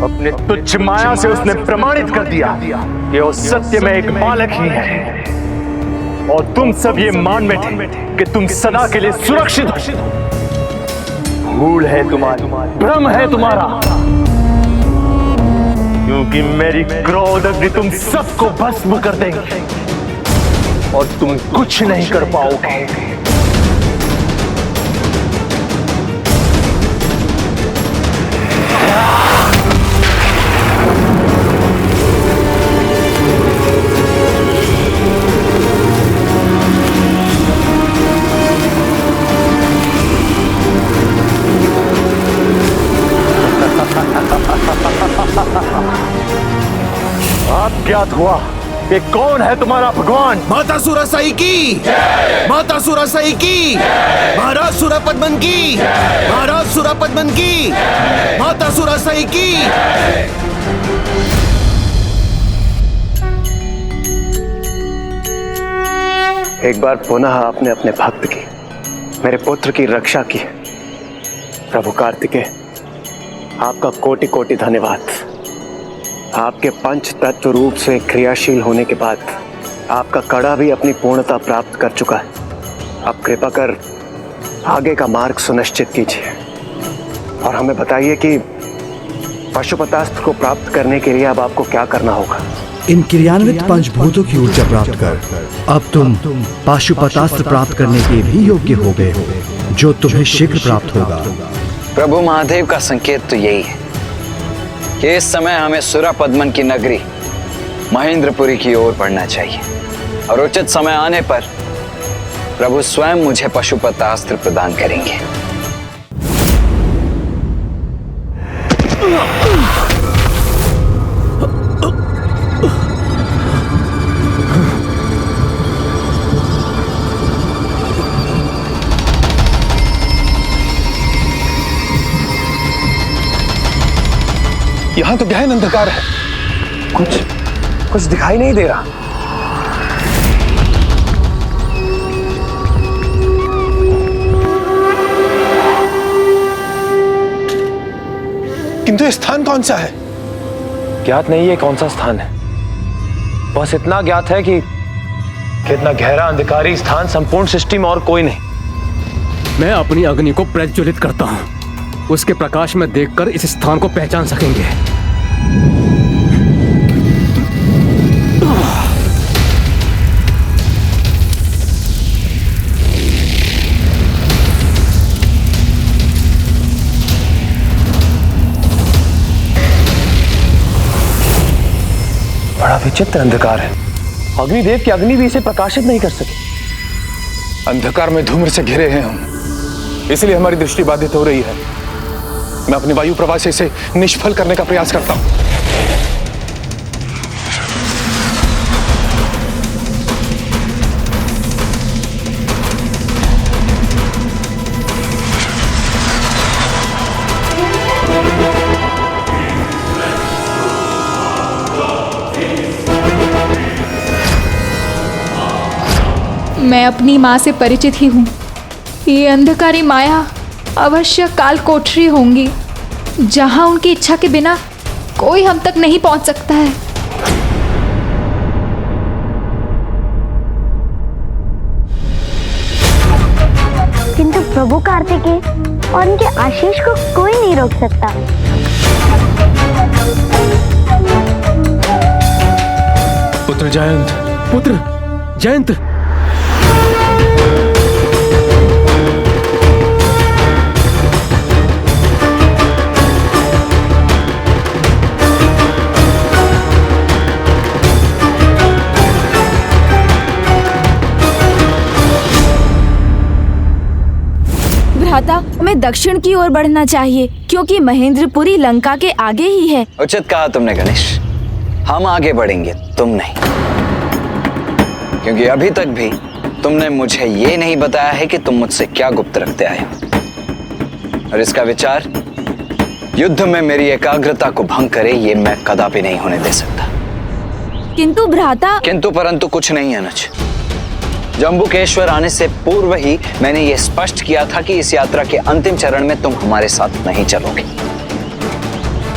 T: अपने तुच्छ माया से उसने प्रमाणित कर दिया कि वो सत्य में एक बालक ही है, और तुम सब ये मान बैठे कि तुम सदा के लिए सुरक्षित हो। भूल है तुम्हारी, भ्रम है तुम्हारा, क्योंकि मेरी क्रोध अग्नि तुम सबको भस्म कर देंगे और तुम कुछ नहीं कर पाओगे। अब ज्ञात हुआ कि कौन है तुम्हारा भगवान।
N: माता सुरासाई की, माता सुरासाई की, महाराज सुरापद्मन की, महाराज सुरापद्मन की, माता सुरासाई की।
L: एक बार पुनः आपने अपने भक्त की, मेरे पुत्र की रक्षा की। प्रभु कार्तिकेय, आपका कोटि कोटि धन्यवाद। आपके पंच तत्व रूप से क्रियाशील होने के बाद आपका कड़ा भी अपनी पूर्णता प्राप्त कर चुका है। अब कृपा कर आगे का मार्ग सुनिश्चित कीजिए और हमें बताइए कि पशुपतास्त्र को प्राप्त करने के लिए अब आपको क्या करना होगा।
E: इन क्रियान्वित पंचभूतों की ऊर्जा प्राप्त कर अब तुम पाशुपतास्त्र प्राप्त करने के भी योग्य हो गए हो, जो तुम्हें शीघ्र प्राप्त होगा।
B: प्रभु महादेव का संकेत तो यही है कि इस समय हमें सुरापद्मन की नगरी महेंद्रपुरी की ओर बढ़ना चाहिए, और उचित समय आने पर प्रभु स्वयं मुझे पशुपतास्त्र प्रदान करेंगे।
P: यहाँ तो गहन अंधकार है।
L: कुछ दिखाई नहीं दे रहा।
P: किंतु ये स्थान कौन सा है?
L: ज्ञात नहीं है कौन सा स्थान है। बस इतना ज्ञात है कि कितना गहरा अंधकारी स्थान संपूर्ण सृष्टि में और कोई नहीं।
S: मैं अपनी अग्नि को प्रज्वलित करता हूँ। उसके प्रकाश में देखकर इस स्थान को पहचान सकेंगे।
L: बड़ा विचित्र अंधकार है। अग्निदेव की अग्नि भी इसे प्रकाशित नहीं कर सकी।
P: अंधकार में धूम्र से घिरे हैं हम, इसलिए हमारी दृष्टि बाधित हो रही है। मैं अपने वायु प्रवाह से इसे निष्फल करने का प्रयास करता हूं।
H: मैं अपनी माँ से परिचित ही हूँ। ये अंधकारी माया अवश्य काल कोठरी होंगी, जहाँ उनकी इच्छा के बिना कोई हम तक नहीं पहुँच सकता है।
O: किंतु प्रभु कार्तिकेय और उनके आशीष को कोई नहीं रोक सकता।
S: पुत्र जयंत
A: भ्राता, हमें दक्षिण की ओर बढ़ना चाहिए, क्योंकि महेंद्रपुरी लंका के आगे ही है।
B: उचित कहा तुमने गणेश। हम आगे बढ़ेंगे, तुम नहीं, क्योंकि अभी तक भी तुमने मुझे ये नहीं बताया है कि तुम मुझसे क्या गुप्त रखते आए हो। और इसका विचार युद्ध में मेरी एकाग्रता को भंग करे, ये मैं कदापि नहीं होने दे सकता।
A: किंतु भ्राता।
B: किंतु परंतु कुछ नहीं अनुज। जम्बुकेश्वर आने से पूर्व ही मैंने ये स्पष्ट किया था कि इस यात्रा के अंतिम चरण में तुम हमारे साथ नहीं चलोगे।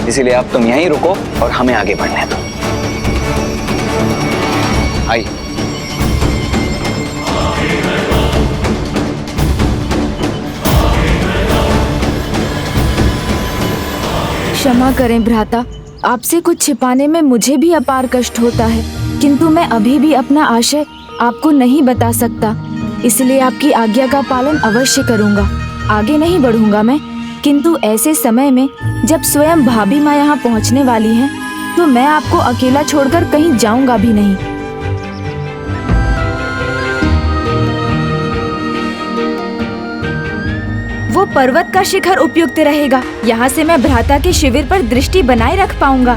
B: इसीलिए अब तुम यहीं रुको और हमें आगे बढ़ने दो। आइए।
A: क्षमा करें भ्राता, आपसे कुछ छिपाने में मुझे भी अपार कष्ट होता है, किंतु मैं अभी भी अपना आशय आपको नहीं बता सकता। इसलिए आपकी आज्ञा का पालन अवश्य करूंगा। आगे नहीं बढ़ूंगा मैं, किंतु ऐसे समय में जब स्वयं भाभी माँ यहाँ पहुँचने वाली हैं, तो मैं आपको अकेला छोड़कर कहीं जाऊंगा भी नहीं। वो पर्वत का शिखर उपयुक्त रहेगा। यहाँ से मैं भ्राता के शिविर पर दृष्टि बनाए रख पाऊंगा।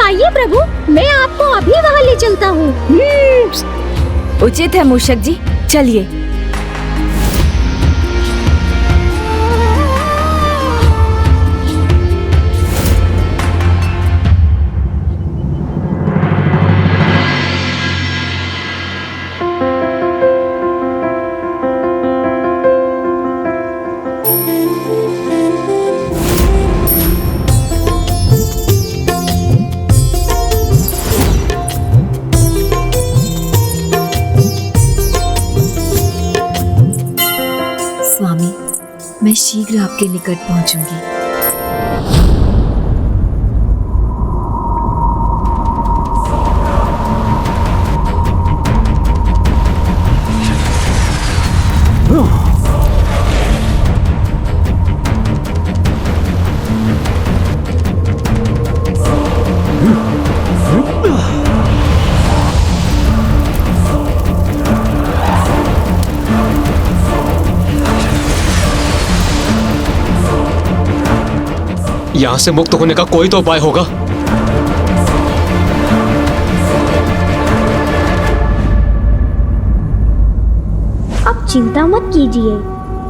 O: आइए प्रभु, मैं आपको अभी वहाँ ले चलता हूँ।
A: उचित है मूषक जी, चलिए।
F: मैं शीघ्र आपके निकट पहुंचूंगी।
S: यहाँ से मुक्त होने का कोई तो उपाय होगा।
O: आप चिंता मत कीजिए,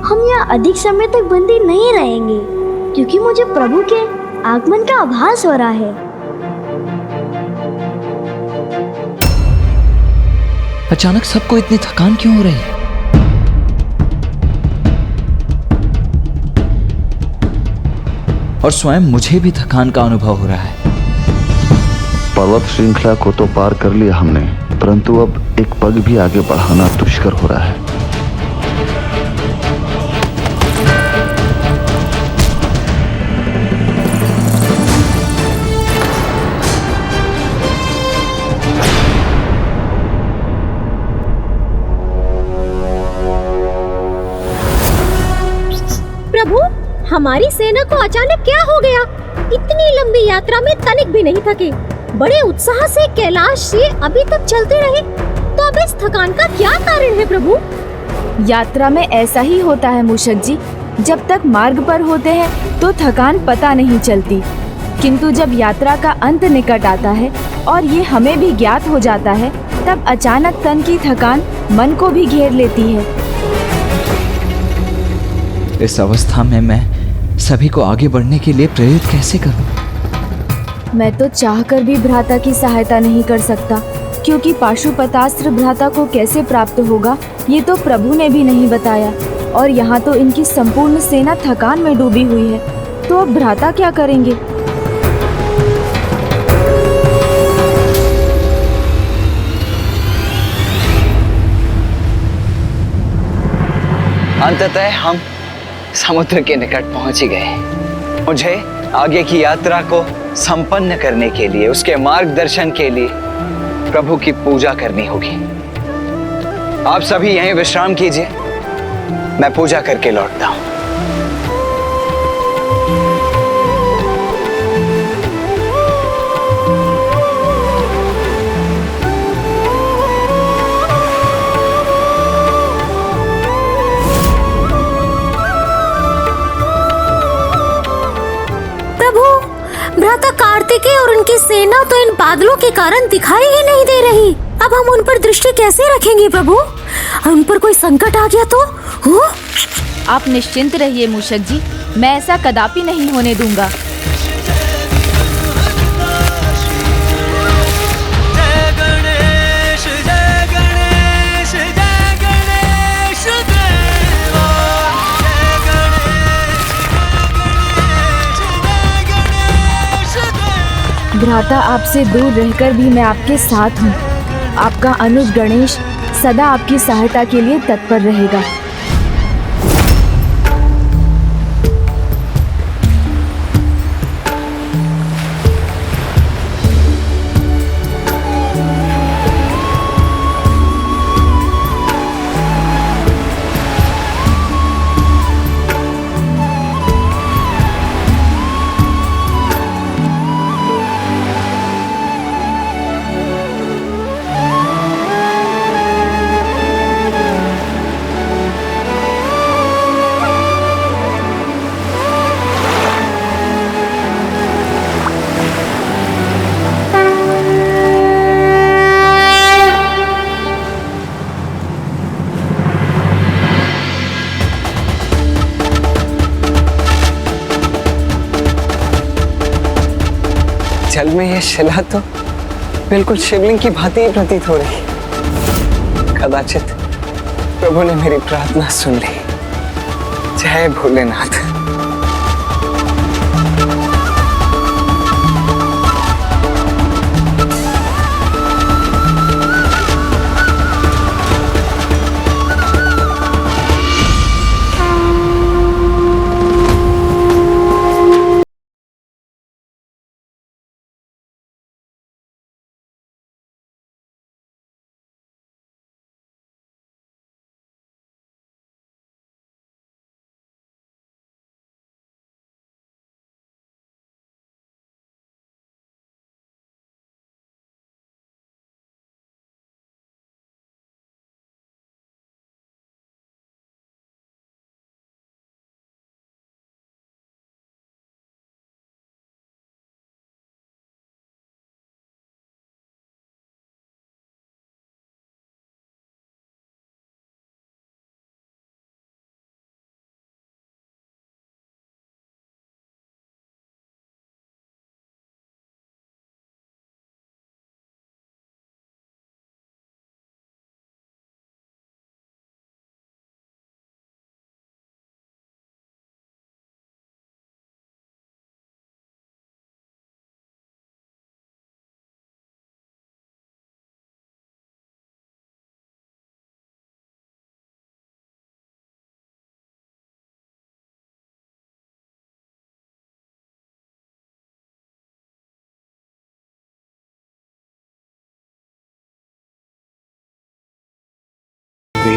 O: हम यहाँ अधिक समय तक बंदी नहीं रहेंगे, क्योंकि मुझे प्रभु के आगमन का आभास हो रहा है।
U: अचानक सबको इतनी थकान क्यों हो रही है? और स्वयं मुझे भी थकान का अनुभव हो रहा है।
D: पर्वत श्रृंखला को तो पार कर लिया हमने, परंतु अब एक पग भी आगे बढ़ाना दुष्कर हो रहा है।
I: प्रभु, हमारी सेना को अचानक क्या हो गया? इतनी लंबी यात्रा में तनिक भी नहीं थके। बड़े उत्साह से कैलाश से अभी तक चलते रहे, तो अब इस थकान का क्या कारण है प्रभु?
A: यात्रा में ऐसा ही होता है मूषक जी। जब तक मार्ग पर होते हैं तो थकान पता नहीं चलती, किंतु जब यात्रा का अंत निकट आता है और ये हमें भी ज्ञात हो जाता है, तब अचानक तन की थकान मन को भी घेर लेती है।
U: इस अवस्था में मैं सभी को आगे बढ़ने के लिए प्रेरित कैसे करूं?
A: मैं तो चाहकर भी भ्राता की सहायता नहीं कर सकता, क्योंकि पाशुपतास्त्र भ्राता को कैसे प्राप्त होगा ये तो प्रभु ने भी नहीं बताया। और यहाँ तो इनकी संपूर्ण सेना थकान में डूबी हुई है, तो अब भ्राता क्या करेंगे?
B: अंततः हम समुद्र के निकट पहुंच ही गए। मुझे आगे की यात्रा को संपन्न करने के लिए, उसके मार्गदर्शन के लिए प्रभु की पूजा करनी होगी। आप सभी यहीं विश्राम कीजिए, मैं पूजा करके लौटता हूं।
I: भ्राता कार्तिकेय और उनकी सेना तो इन बादलों के कारण दिखाई ही नहीं दे रही। अब हम उन पर दृष्टि कैसे रखेंगे प्रभु? उन पर कोई संकट आ गया तो?
A: आप निश्चिंत रहिए मूषक जी, मैं ऐसा कदापि नहीं होने दूंगा। भ्राता, आपसे दूर रहकर भी मैं आपके साथ हूँ। आपका अनुज गणेश सदा आपकी सहायता के लिए तत्पर रहेगा।
B: जल में यह शिला तो बिल्कुल शिवलिंग की भांति ही प्रतीत हो रही। कदाचित प्रभु ने मेरी प्रार्थना सुन ली। जय भोलेनाथ।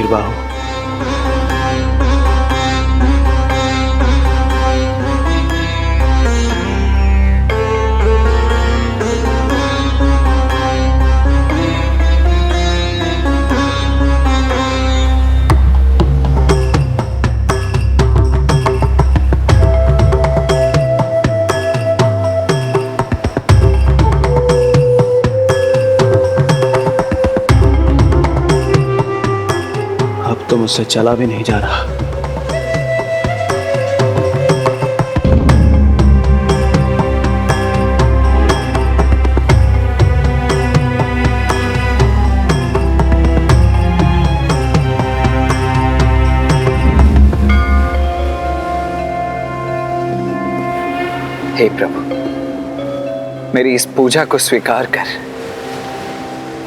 L: कृपा हो। तो मुझसे चला भी नहीं जा रहा।
B: हे प्रभु, मेरी इस पूजा को स्वीकार कर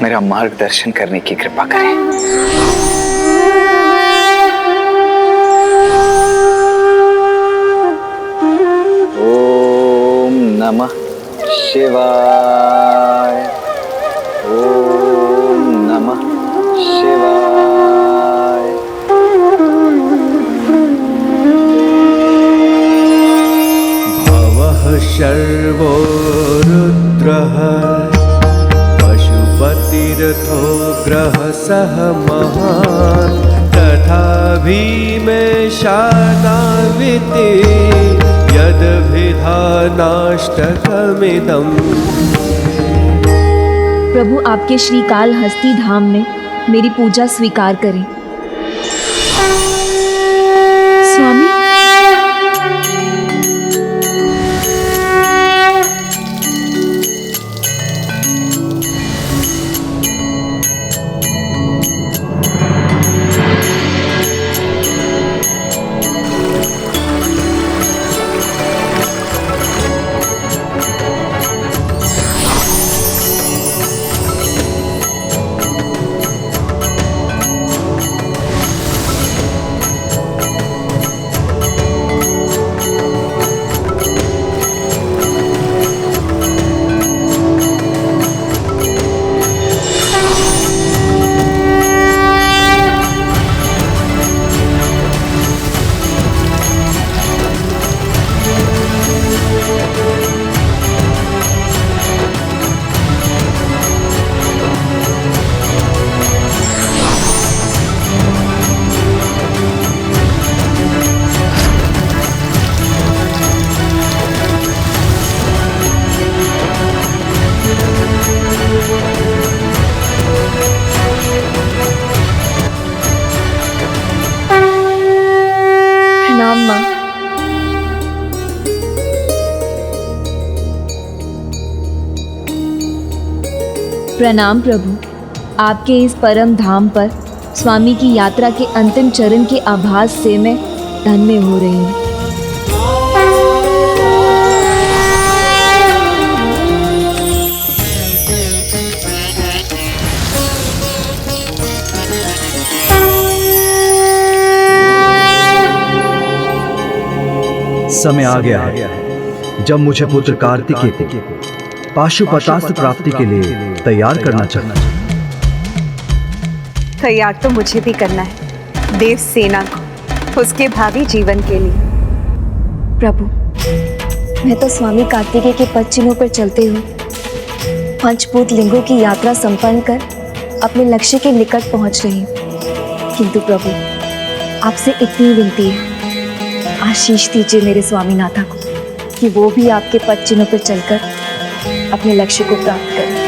B: मेरा मार्गदर्शन करने की कृपा करें। नमः शिवाय। ओम नमः शिवाय।
C: भवः शर्वो रुद्रः पशुपतिरथो ग्रहसः महान् तथा भीमेशानाविति यदभिधानाष्टकमिदम्।
F: प्रभु आपके श्रीकाल हस्ती धाम में मेरी पूजा स्वीकार करें। स्वामी, प्रणाम प्रभु। आपके इस परम धाम पर स्वामी की यात्रा के अंतिम चरण के आभास से मैं धन्य हो रही हूँ।
E: समय आ गया है जब मुझे पुत्र कार्तिकेय को पाशुपतास्त्र प्राप्ति के लिए तैयार करना चाहिए।
G: तैयार तो मुझे भी करना है देव सेना को उसके भावी जीवन के लिए।
F: प्रभु, मैं तो स्वामी कार्तिकेय के पद चिन्हों पर चलते हुए पंचभूत लिंगों की यात्रा संपन्न कर अपने लक्ष्य के निकट पहुंच रही हूँ। किंतु प्रभु, आपसे इतनी विनती है, आशीष दीजिए मेरे स्वामीनाथा को कि वो भी आपके पद चिन्हों पर चलकर अपने लक्ष्य को प्राप्त करें।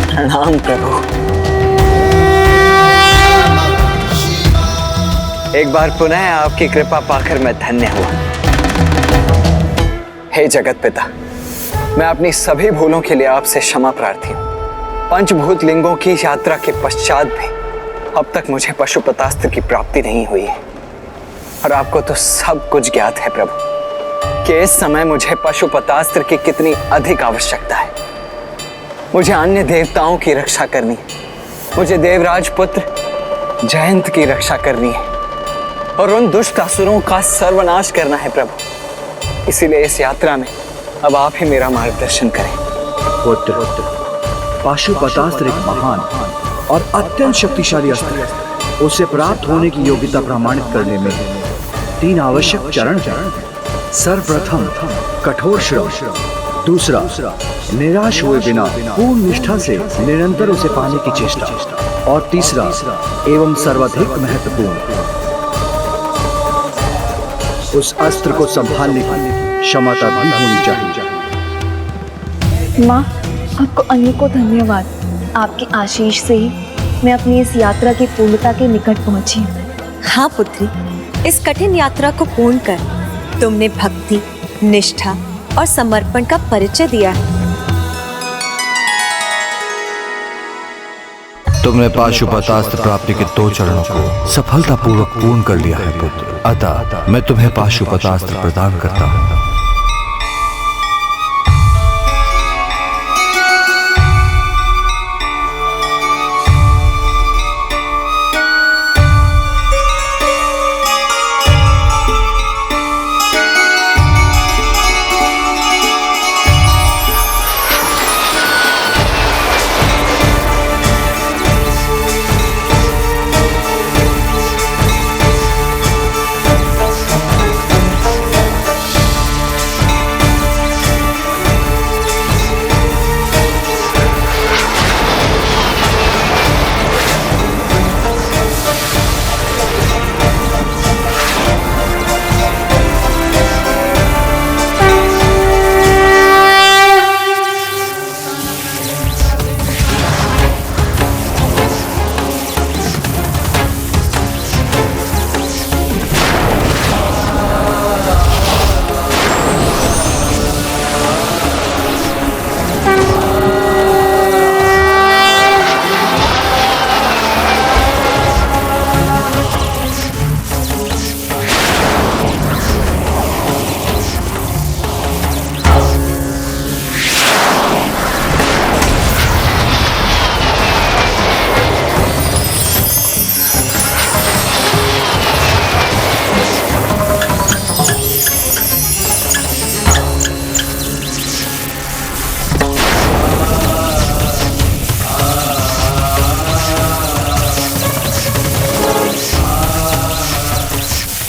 B: प्रणाम प्रभु। एक बार पुनः आपकी कृपा पाकर मैं धन्य हुआ। हे जगत पिता, मैं अपनी सभी भूलों के लिए आपसे क्षमा प्रार्थी हूँ। पंचभूत लिंगों की यात्रा के पश्चात भी अब तक मुझे पशुपतास्त्र की प्राप्ति नहीं हुई है, और आपको तो सब कुछ ज्ञात है प्रभु कि इस समय मुझे पशुपतास्त्र की कितनी अधिक आवश्यकता है। मुझे अन्य देवताओं की रक्षा करनी है, मुझे देवराज पुत्र जयंत की रक्षा करनी है, और उन दुष्ट असुरों का सर्वनाश करना है प्रभु। इसीलिए इस यात्रा में अब आप ही मेरा मार्गदर्शन करें।
E: पुत्र, पाशुपतास्त्र एक महान और अत्यंत शक्तिशाली अस्त्र है। उसे प्राप्त होने की योग्यता प्रमाणित करने में 3 आवश्यक चरण हैं। सर्वप्रथम कठोर श्रम, दूसरा निराश हुए बिना पूर्ण निष्ठा से निरंतर उसे पाने की चेष्टा, और तीसरा एवं सर्वाधिक महत्वपूर्ण, उस अस्त्र को संभालने की क्षमता भी होनी चाहिए।
F: माँ, आपको अनेकों धन्यवाद। आपकी आशीष से ही मैं अपनी इस यात्रा की पूर्णता के निकट पहुंची।
J: हाँ पुत्री, इस कठिन यात्रा को पूर्ण कर तुमने भक्ति, निष्ठा और समर्पण का परिचय दिया है।
K: तुमने पाशुपतास्त्र प्राप्ति के 2 चरणों को सफलतापूर्वक पूर्ण कर लिया है पुत्र। अतः मैं तुम्हें पाशुपतास्त्र प्रदान करता हूँ।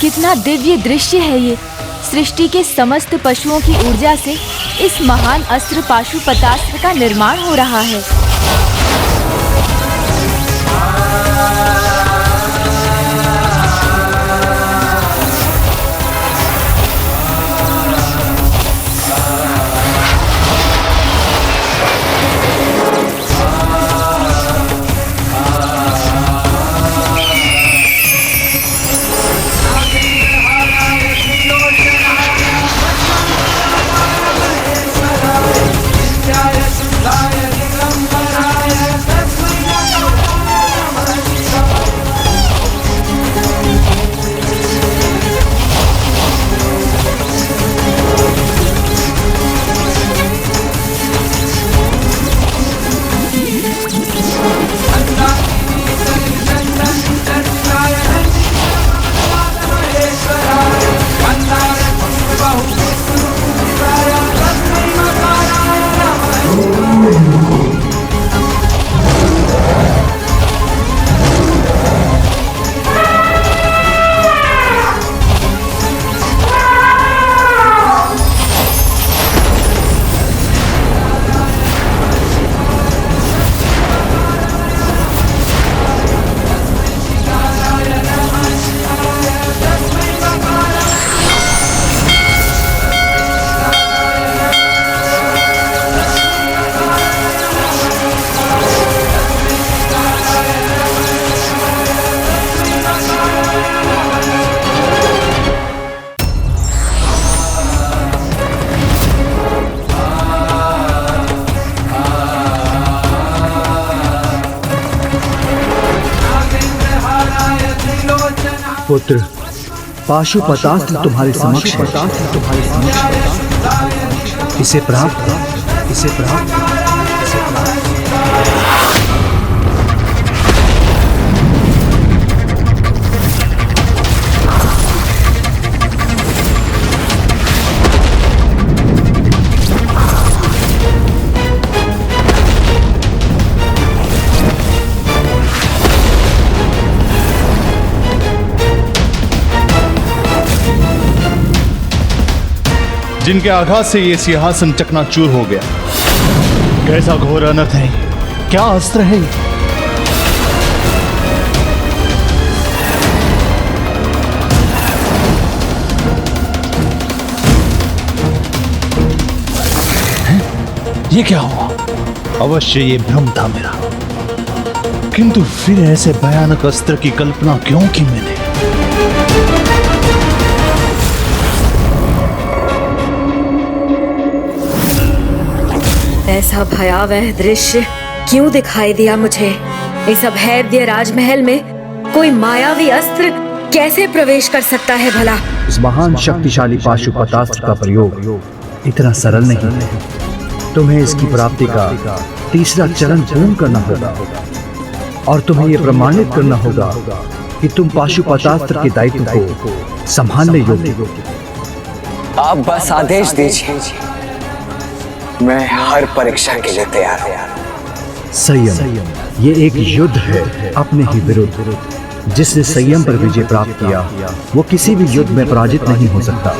A: कितना दिव्य दृश्य है ये। सृष्टि के समस्त पशुओं की ऊर्जा से इस महान अस्त्र पाशुपतास्त्र का निर्माण हो रहा है।
C: शुद्धाय
E: पुत्र, पाशुपतास्त्र तुम्हारे समक्ष है। इसे प्राप्त
T: जिनके आघात से ये सिंहासन चकनाचूर हो गया। कैसा घोर अनर्थ है, क्या अस्त्र है ये? ये क्या हुआ? अवश्य ये भ्रम था मेरा, किंतु फिर ऐसे भयानक अस्त्र की कल्पना क्यों की मैंने?
J: ऐसा भयावह दृश्य क्यों दिखाई दिया मुझे? इस अभेद्य राजमहल में कोई मायावी अस्त्र कैसे प्रवेश कर सकता है भला?
E: इस महान शक्तिशाली पाशुपतास्त्र का प्रयोग इतना सरल नहीं है। तुम्हें इसकी प्राप्ति का तीसरा चरण पूर्ण करना होगा और तुम्हें यह प्रमाणित करना होगा कि तुम पाशुपतास्त्र के दायित्व को संभालने योग्य हो।
B: आप बस आदेश दीजिए, मैं हर परीक्षा के लिए तैयार हूं।
E: संयम, ये एक युद्ध है अपने ही विरुद्ध। जिसने संयम पर विजय प्राप्त किया वो किसी भी युद्ध में पराजित नहीं हो सकता।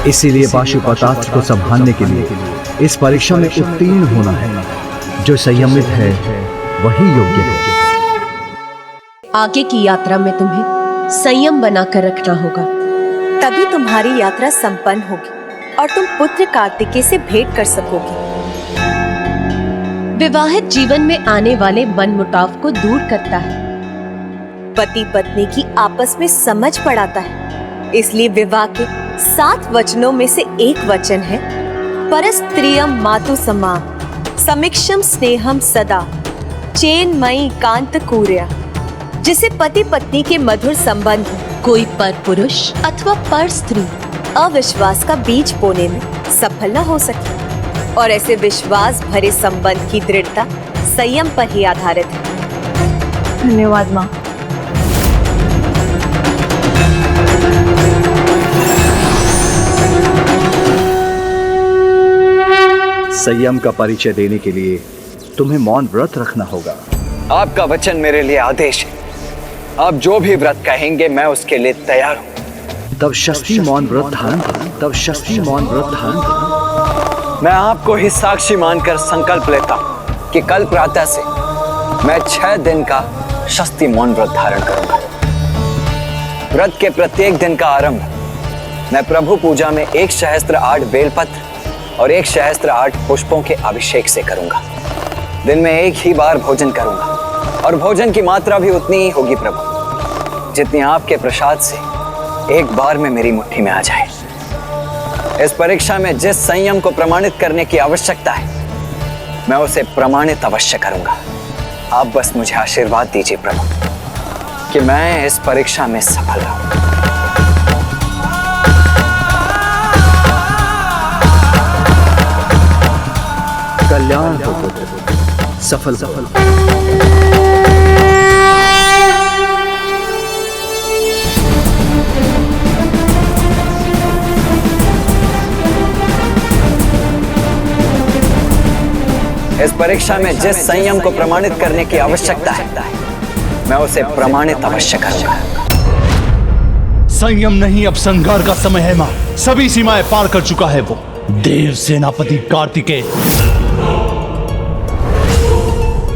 E: इसीलिए पाशुपतास्त्र को संभालने के लिए इस परीक्षा में उत्तीर्ण होना है। जो संयमित है वही योग्य है।
J: आगे की यात्रा में तुम्हें संयम बनाकर रखना होगा, तभी तुम्हारी यात्रा संपन्न होगी और तुम पुत्र कार्तिकेय से भेंट कर सकोगे। विवाहित जीवन में आने वाले मनमुटाव को दूर करता है, पति पत्नी की आपस में समझ बढ़ाता है। इसलिए विवाह के 7 वचनों में से एक वचन है परस्त्रियम मातु समा समीक्षम स्नेहम सदा चेन्मयी कांत कूर्या, जिसे पति पत्नी के मधुर संबंध कोई पर पुरुष अथवा पर स्त्री अविश्वास का बीज बोने में सफल न हो सके। और ऐसे विश्वास भरे संबंध की दृढ़ता संयम पर ही आधारित है।
F: धन्यवाद माँ।
E: संयम का परिचय देने के लिए तुम्हें मौन व्रत रखना होगा।
B: आपका वचन मेरे लिए आदेश है। आप जो भी व्रत कहेंगे मैं उसके लिए तैयार हूं।
E: तब शस्त्री मौन व्रत धारण करो।
B: मैं आपको ही साक्षी मानकर संकल्प लेता हूं कि कल प्रातः से मैं 6 दिन का शस्त्री मौन व्रत धारण करूंगा। व्रत के प्रत्येक दिन का आरंभ मैं प्रभु पूजा में 1 सहस्त्र 8 बेलपत्र और 1 सहस्त्र 8 पुष्पों के अभिषेक से करूंगा। दिन में एक ही बार भोजन करूंगा और भोजन की मात्रा भी उतनी ही होगी प्रभु जितनी आपके प्रसाद से एक बार में मेरी मुट्ठी में आ जाए। इस परीक्षा में जिस संयम को प्रमाणित करने की आवश्यकता है मैं उसे प्रमाणित अवश्य करूंगा। आप बस मुझे आशीर्वाद दीजिए प्रभु कि मैं इस परीक्षा में सफल रहूं।
E: कल्याण हो पुत्र, सफल।
B: इस परीक्षा में जिस संयम को प्रमाणित करने की आवश्यकता है मैं उसे प्रमाणित अवश्य करूंगा।
T: संयम नहीं, अब संघार का समय है मां। सभी सीमाएं पार कर चुका है वो देव सेनापति कार्तिकेय।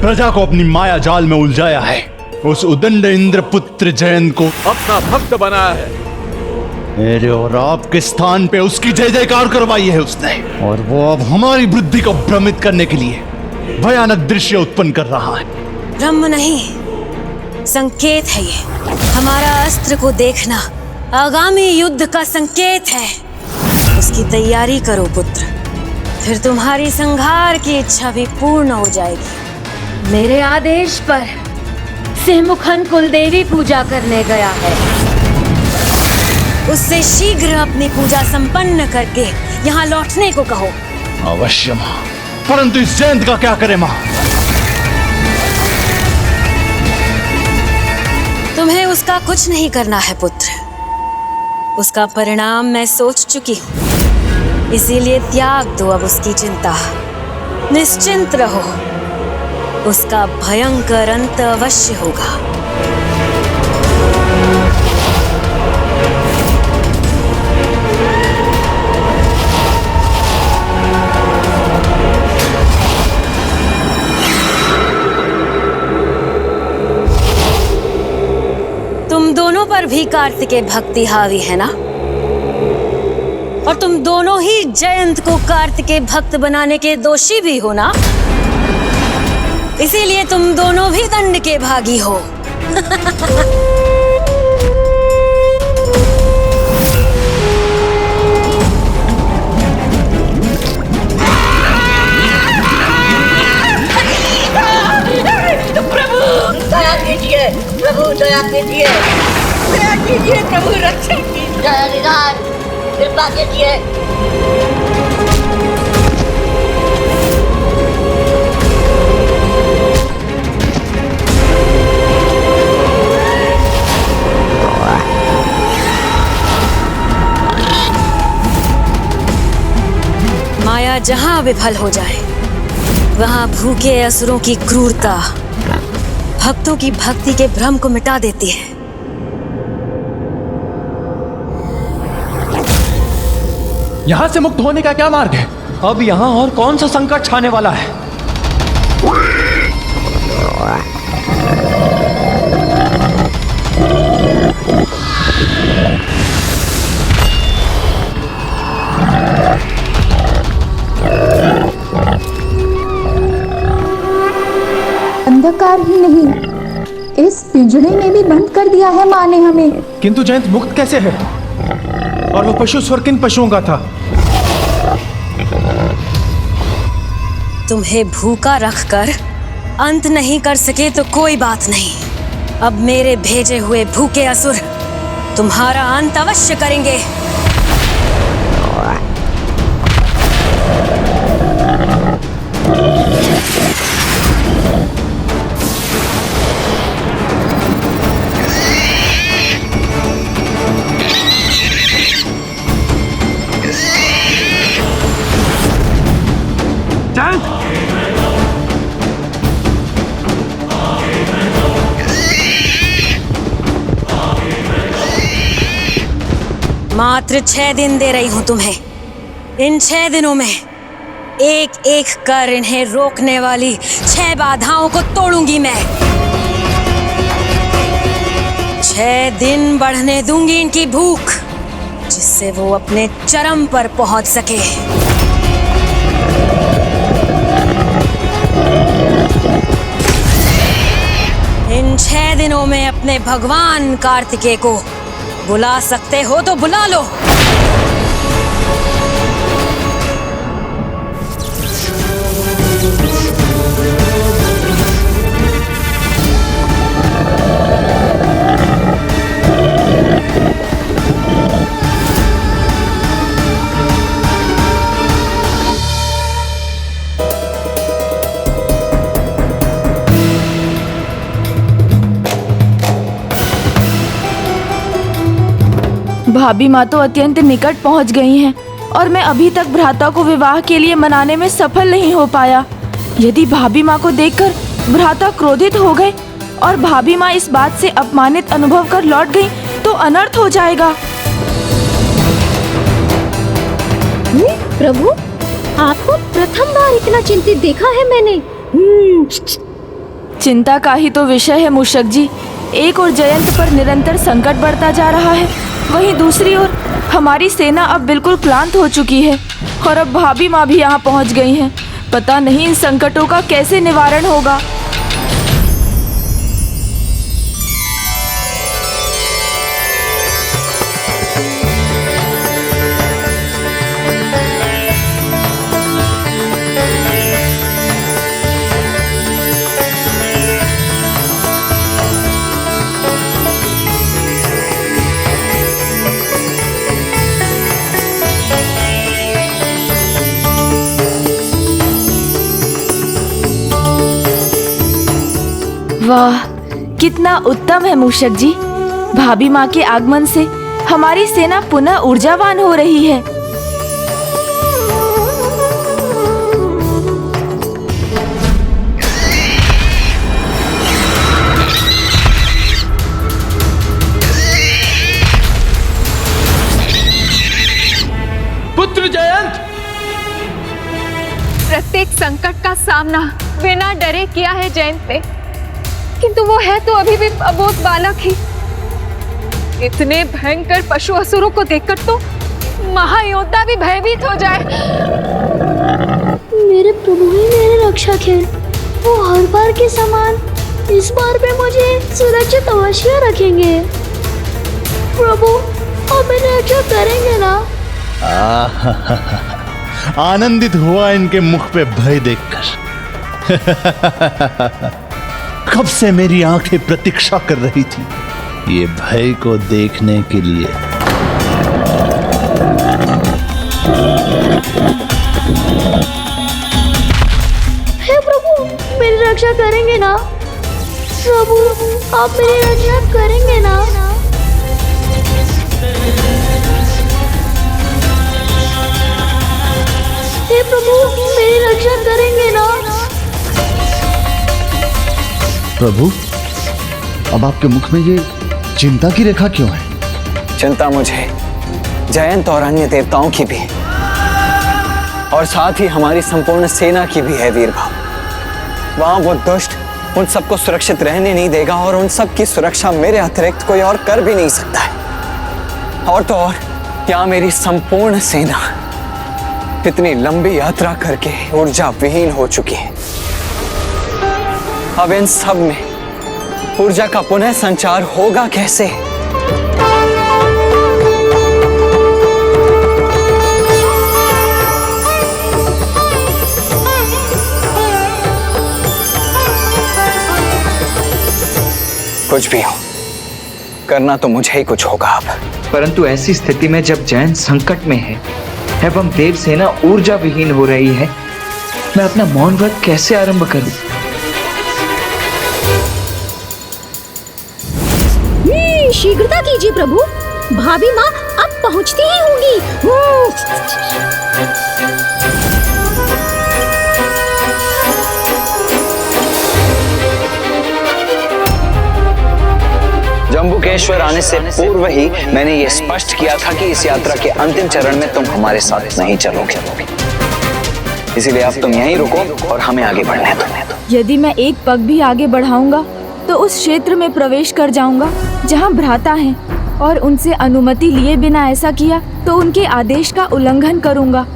T: प्रजा को अपनी माया जाल में उलझाया है। उस उदंड इंद्र पुत्र जयंत को
S: अपना भक्त बनाया है।
T: मेरे और आपके स्थान पे उसकी जय जयकार करवाई है उसने, और वो अब हमारी बुद्धि को भ्रमित करने के लिए भयानक दृश्य उत्पन्न कर रहा है।
M: ब्रह्म नहीं, संकेत है ये। हमारा अस्त्र को देखना आगामी युद्ध का संकेत है। उसकी तैयारी करो पुत्र, फिर तुम्हारी संहार की इच्छा भी पूर्ण हो जाएगी। मेरे आदेश पर सिंहमुखन कुलदेवी पूजा करने गया है। उससे शीघ्र अपनी पूजा संपन्न करके यहाँ लौटने को कहो।
T: अवश्य माँ, परंतु इस जयंत का क्या करें माँ?
M: तुम्हें उसका कुछ नहीं करना है पुत्र। उसका परिणाम मैं सोच चुकी हूँ, इसीलिए त्याग दो अब उसकी चिंता। निश्चिंत रहो, उसका भयंकर अंत अवश्य होगा। तुम दोनों पर भी कार्तिकेय भक्ति हावी है ना? और तुम दोनों ही जयंत को कार्तिकेय भक्त बनाने के दोषी भी हो ना? इसीलिए तुम दोनों भी दंड के भागी हो।
R: दया कीजिए प्रभु, दया कीजिए, दया कीजिए प्रभु, रक्षण कीजिए, निदान कृपा कीजिए।
M: माया जहां विफल हो जाए, वहां भूखे असुरों की क्रूरता भक्तों की भक्ति के भ्रम को मिटा देती है।
V: यहाँ से मुक्त होने का क्या मार्ग है? अब यहाँ और कौन सा संकट छाने वाला है?
H: अंधकार ही नहीं, इस पिंजरे में भी बंद कर दिया है माँ ने हमें।
V: किंतु जयंत मुक्त कैसे है? और वो पशु स्वर किन पशुओं का था?
M: तुम्हें भूखा रखकर अंत नहीं कर सके तो कोई बात नहीं। अब मेरे भेजे हुए भूखे असुर तुम्हारा अंत अवश्य करेंगे। मात्र 6 दिन दे रही हूं तुम्हें। इन 6 दिनों में एक एक कर इन्हें रोकने वाली 6 बाधाओं को तोड़ूंगी मैं। 6 दिन बढ़ने दूंगी इनकी भूख, जिससे वो अपने चरम पर पहुंच सके। इन 6 दिनों में अपने भगवान कार्तिकेय को बुला सकते हो तो बुला लो।
A: भाभी माँ तो अत्यंत निकट पहुँच गई हैं और मैं अभी तक भ्राता को विवाह के लिए मनाने में सफल नहीं हो पाया। यदि भाभी माँ को देखकर भ्राता क्रोधित हो गए और भाभी माँ इस बात से अपमानित अनुभव कर लौट गई तो अनर्थ हो जाएगा।
I: प्रभु, आपको प्रथम बार इतना चिंतित देखा है मैंने।
A: चिंता का ही तो विषय है मूषक जी। एक और जयंत पर निरंतर संकट बढ़ता जा रहा है, वहीं दूसरी ओर हमारी सेना अब बिल्कुल क्लांत हो चुकी है और अब भाभी माँ भी यहाँ पहुँच गई हैं। पता नहीं इन संकटों का कैसे निवारण होगा। वाह, कितना उत्तम है मूषक जी। भाभी माँ के आगमन से हमारी सेना पुनः ऊर्जावान हो रही है।
V: पुत्र जयंत,
H: प्रत्येक संकट का सामना बिना डरे किया है जयंत ने, किंतु वो है तो अभी भी अबोध बालक ही। इतने भयंकर पशु असुरों को देखकर तो महायोद्धा भी भयभीत हो जाए।
O: मेरे प्रभु ही मेरे रक्षक हैं। वो हर बार के समान इस बार भी मुझे सुरक्षित अवश्य रखेंगे। प्रभु, आप मेरी रक्षा करेंगे ना?
N: आनंदित हुआ इनके मुख पे भय देखकर। कब से मेरी आंखें प्रतीक्षा कर रही थी ये भय को देखने के लिए।
O: हे प्रभु, मेरी रक्षा करेंगे ना? प्रभु, आप मेरी रक्षा करेंगे ना? हे प्रभु, मेरी रक्षा करेंगे ना?
D: प्रभु, अब आपके मुख में ये चिंता की रेखा क्यों है?
B: चिंता मुझे, जयंत और अन्य देवताओं की भी, और साथ ही हमारी संपूर्ण सेना की भी है वीर भाव। वहां वो दुष्ट उन सबको सुरक्षित रहने नहीं देगा और उन सब की सुरक्षा मेरे अतिरिक्त कोई और कर भी नहीं सकता है। और तो और क्या मेरी संपूर्ण सेना इतनी लंबी यात्रा करके ऊर्जा विहीन हो चुकी है। अब इन सब में ऊर्जा का पुनः संचार होगा कैसे? कुछ भी हो, करना तो मुझे ही कुछ होगा अब।
U: परंतु ऐसी स्थिति में जब जयंत संकट में है एवं देव सेना ऊर्जा विहीन हो रही है, मैं अपना मौन व्रत कैसे आरंभ करूं?
I: शीघ्रता कीजिए प्रभु, भाभी माँ अब पहुँचती ही होंगी।
B: जम्बुकेश्वर आने से पूर्व ही मैंने ये स्पष्ट किया था कि इस यात्रा के अंतिम चरण में तुम हमारे साथ नहीं चलोगे, इसीलिए अब तुम यहीं रुको और हमें आगे बढ़ने दो।
A: यदि मैं एक पग भी आगे बढ़ाऊंगा तो उस क्षेत्र में प्रवेश कर जाऊंगा जहां भ्राता हैं, और उनसे अनुमति लिए बिना ऐसा किया तो उनके आदेश का उल्लंघन करूंगा।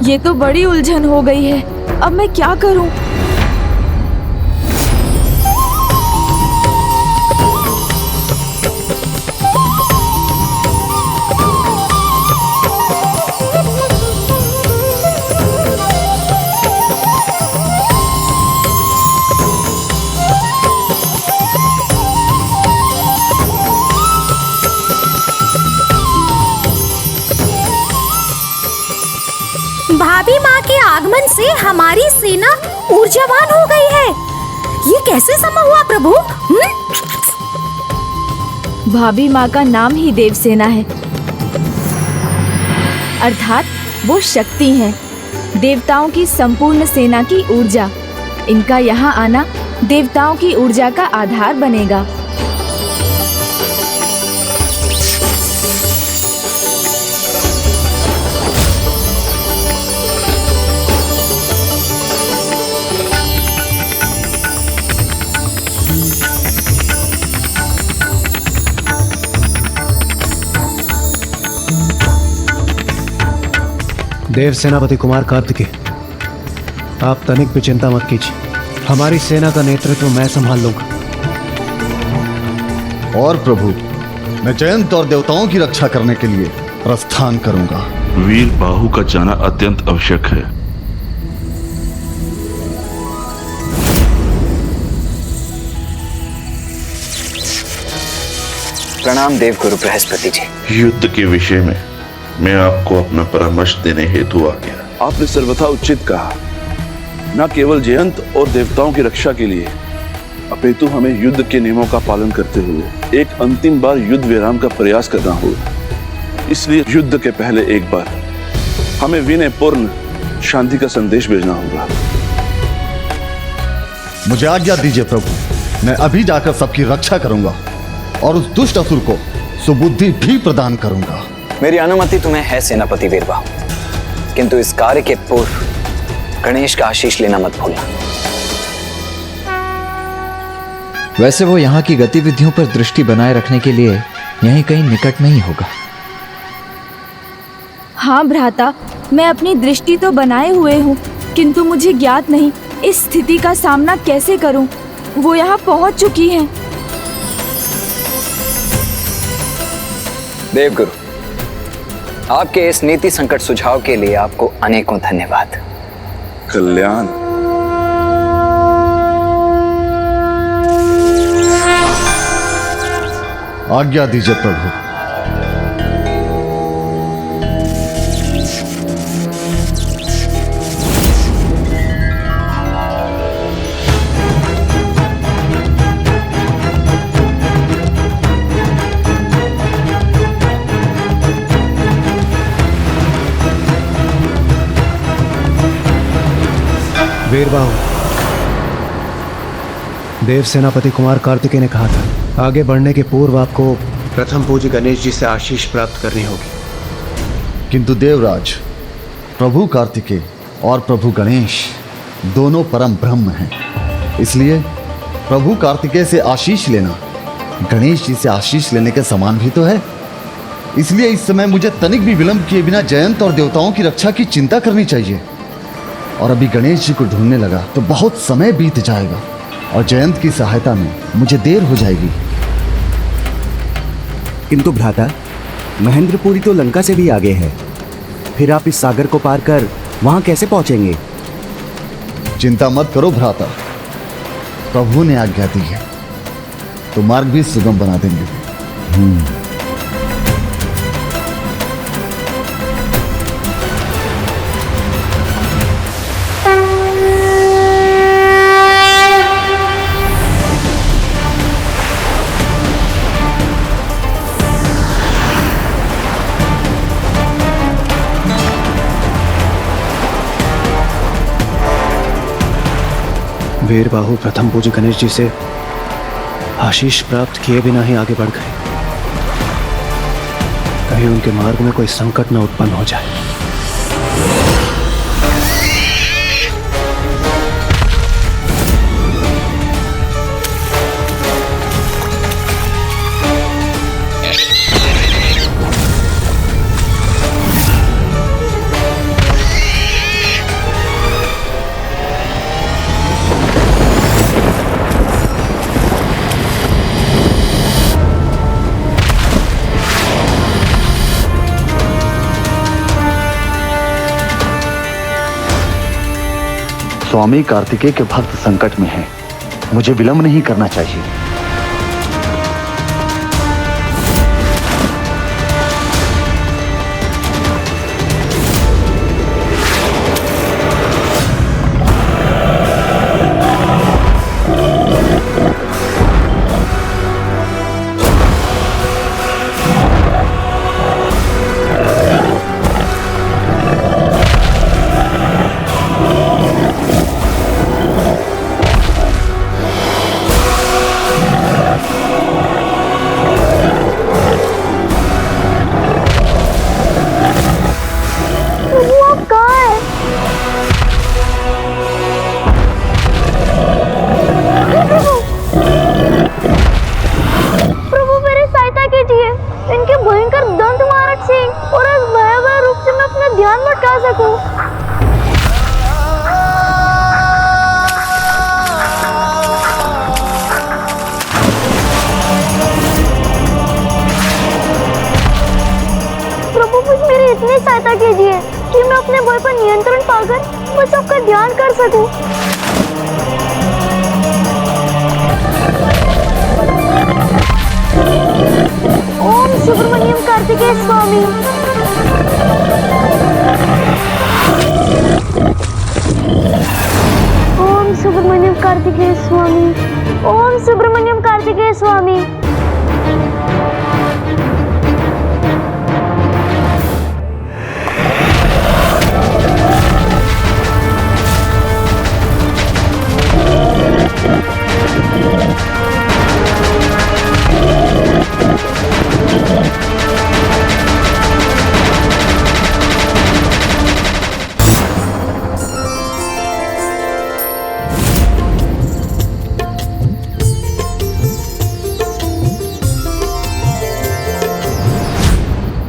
A: ये तो बड़ी उलझन हो गई है, अब मैं क्या करूं?
I: भाभी माँ के आगमन से हमारी सेना ऊर्जावान हो गई है। ये कैसे संभव हुआ प्रभु?
A: भाभी माँ का नाम ही देवसेना है, अर्थात वो शक्ति है, देवताओं की संपूर्ण सेना की ऊर्जा। इनका यहाँ आना देवताओं की ऊर्जा का आधार बनेगा।
L: देव सेनापति कुमार कार्तिकेय, आप तनिक भी चिंता मत कीजिए, हमारी सेना का नेतृत्व मैं संभाल लूंगा।
D: और प्रभु, मैं जयंत और देवताओं की रक्षा करने के लिए प्रस्थान करूंगा।
Q: वीर बाहु का जाना अत्यंत आवश्यक है।
B: प्रणाम देवगुरु बृहस्पति जी।
Q: युद्ध के विषय में मैं आपको अपना परामर्श देने हेतु आ गया।
W: आपने सर्वथा उचित कहा। न केवल जयंत और देवताओं की रक्षा के लिए
Q: अपितु हमें युद्ध के नियमों का पालन करते हुए एक अंतिम बार युद्ध विराम का प्रयास करना होगा। इसलिए युद्ध के पहले एक बार हमें विनयपूर्ण शांति का संदेश भेजना होगा।
D: मुझे आज्ञा दीजिए प्रभु, मैं अभी जाकर सबकी रक्षा करूंगा और उस दुष्ट असुर को सुबुद्धि भी प्रदान करूंगा।
B: मेरी अनुमति तुम्हें है सेनापति वीरबाहु, किंतु इस कार्य के पूर्व गणेश का आशीष लेना मत भूलना।
U: वैसे वो यहाँ की गतिविधियों पर दृष्टि बनाए रखने के लिए यहीं कहीं निकट में ही होगा।
A: हाँ भ्राता, मैं अपनी दृष्टि तो बनाए हुए हूँ, किंतु मुझे ज्ञात नहीं इस स्थिति का सामना कैसे करूँ। वो यहाँ पहुँच चुकी हैं।
B: देवगुरु, आपके इस नीति संकट सुझाव के लिए आपको अनेकों धन्यवाद।
Q: कल्याण।
D: आज्ञा दीजिए प्रभु।
C: वीरबाहु, देव सेनापति कुमार कार्तिकेय ने कहा था आगे बढ़ने के पूर्व आपको प्रथम पूज्य गणेश जी से आशीष प्राप्त करनी होगी।
D: किंतु देवराज, प्रभु कार्तिकेय और प्रभु गणेश दोनों परम ब्रह्म हैं। इसलिए प्रभु कार्तिकेय से आशीष लेना गणेश जी से आशीष लेने के समान भी तो है। इसलिए इस समय मुझे तनिक भी विलंब किए बिना जयंत और देवताओं की रक्षा की चिंता करनी चाहिए। और अभी गणेश जी को ढूंढने लगा तो बहुत समय बीत जाएगा और जयंत की सहायता में मुझे देर हो जाएगी।
G: किंतु भ्राता, महेंद्रपुरी तो लंका से भी आगे है, फिर आप इस सागर को पार कर वहां कैसे पहुंचेंगे?
D: चिंता मत करो भ्राता, प्रभु ने आज्ञा दी है तो मार्ग भी सुगम बना देंगे।
C: वीरबाहु प्रथम पूज्य गणेश जी से आशीष प्राप्त किए बिना ही आगे बढ़ गए। कहीं उनके मार्ग में कोई संकट न उत्पन्न हो जाए।
D: स्वामी कार्तिकेय के भक्त संकट में हैं। मुझे विलंब नहीं करना चाहिए।
O: ओम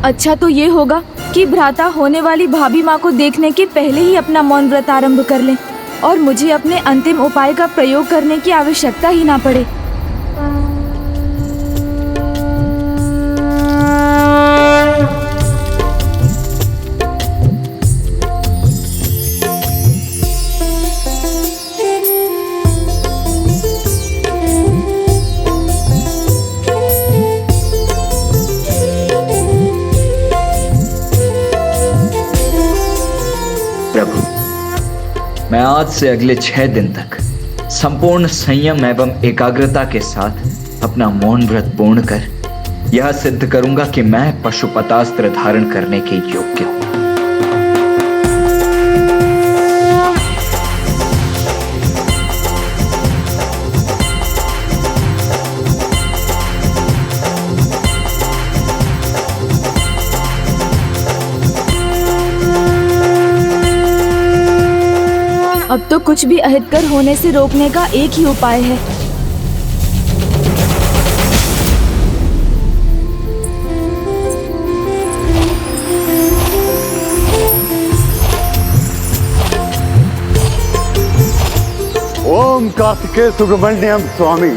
A: अच्छा तो ये होगा कि भ्राता होने वाली भाभी माँ को देखने के पहले ही अपना मौन व्रत आरंभ कर लें और मुझे अपने अंतिम उपाय का प्रयोग करने की आवश्यकता ही ना पड़े।
U: प्रभु, मैं आज से अगले 6 दिन तक संपूर्ण संयम एवं एकाग्रता के साथ अपना मौन व्रत पूर्ण कर यह सिद्ध करूंगा कि मैं पशुपतास्त्र धारण करने के योग्य हूं।
A: अब तो कुछ भी अहितकर होने से रोकने का एक ही उपाय है।
D: ओम कार्तिकेय सुब्रमण्यम स्वामी।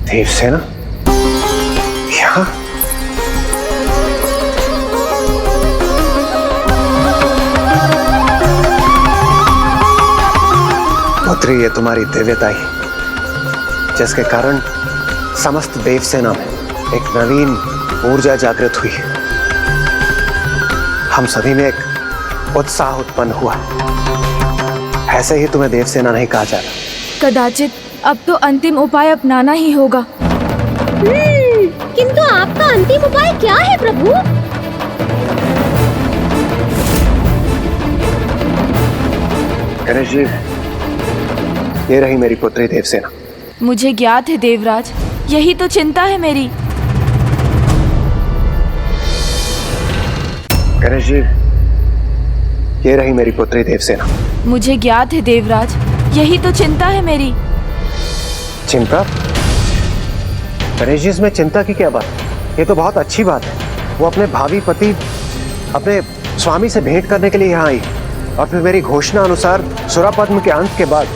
L: देवसेना क्या? पुत्री, ये तुम्हारी दिव्यता ही जिसके कारण समस्त देवसेना में एक नवीन ऊर्जा जागृत हुई। हम सभी में एक उत्साह उत्पन्न हुआ। ऐसे ही तुम्हें देवसेना नहीं कहा जाता।
A: कदाचित अब तो अंतिम उपाय अपनाना ही होगा।
I: किंतु आपका अंतिम उपाय क्या है प्रभु?
L: गणेश जी, ये रही मेरी पुत्री देवसेना।
A: मुझे ज्ञात है देवराज, यही तो चिंता है मेरी।
L: गणेश जी, ये रही मेरी पुत्री देवसेना।
A: मुझे ज्ञात है देवराज, यही तो चिंता है मेरी।
L: चिंता? गणेश जी, इसमें चिंता की क्या बात? ये तो बहुत अच्छी बात है। वो अपने भावी पति, अपने स्वामी से भेंट करने के लिए यहाँ आई और फिर मेरी घोषणा अनुसार सुरापद्म के अंत के बाद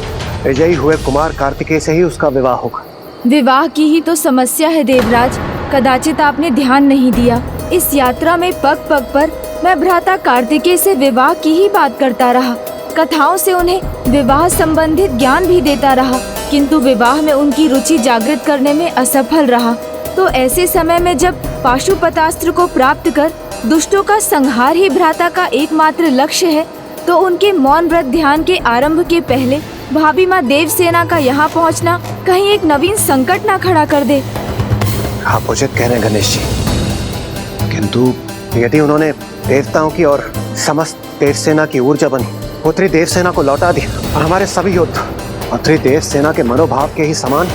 L: विजयी हुए कुमार कार्तिकेय से ही उसका विवाह होगा।
A: विवाह की ही तो समस्या है देवराज, कदाचित आपने ध्यान नहीं दिया। इस यात्रा में पग पग पर मैं भ्राता कार्तिकेय से विवाह की ही बात करता रहा, कथाओं से उन्हें विवाह संबंधित ज्ञान भी देता रहा, किंतु विवाह में उनकी रुचि जागृत करने में असफल रहा। तो ऐसे समय में जब पाशुपतास्त्र को प्राप्त कर दुष्टों का संहार ही भ्राता का एकमात्र लक्ष्य है, तो उनके मौन व्रत ध्यान के आरंभ के पहले भाभी माँ देवसेना का यहाँ पहुँचना कहीं एक नवीन संकट ना खड़ा कर दे।
L: आप उचित कह रहे हैं गणेश जी, किंतु यदि उन्होंने देवताओं की और समस्त देवसेना की ऊर्जा बनी पुत्री देवसेना को लौटा दी और हमारे सभी योद्ध पुत्री देवसेना के मनोभाव के ही समान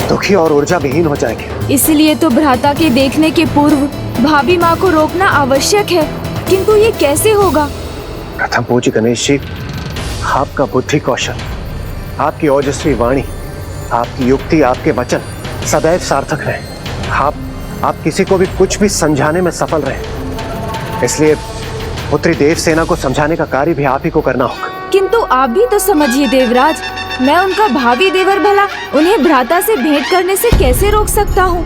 L: दुखी और ऊर्जा विहीन हो जाएंगे।
A: इसलिए तो भ्राता के देखने के पूर्व भाभी माँ को रोकना आवश्यक है, किंतु ये कैसे होगा?
L: प्रथम पूज्य गणेश जी, आपका बुद्धि कौशल, आपकी ओजस्वी वाणी, आपकी युक्ति, आपके वचन सदैव सार्थक रहे। आप किसी को भी कुछ भी समझाने में सफल रहे, इसलिए पुत्री देवसेना को समझाने का कार्य भी आप ही को करना होगा।
A: किंतु आप भी तो समझिए देवराज, मैं उनका भावी देवर भला उन्हें भ्राता से भेंट करने से कैसे रोक सकता हूँ?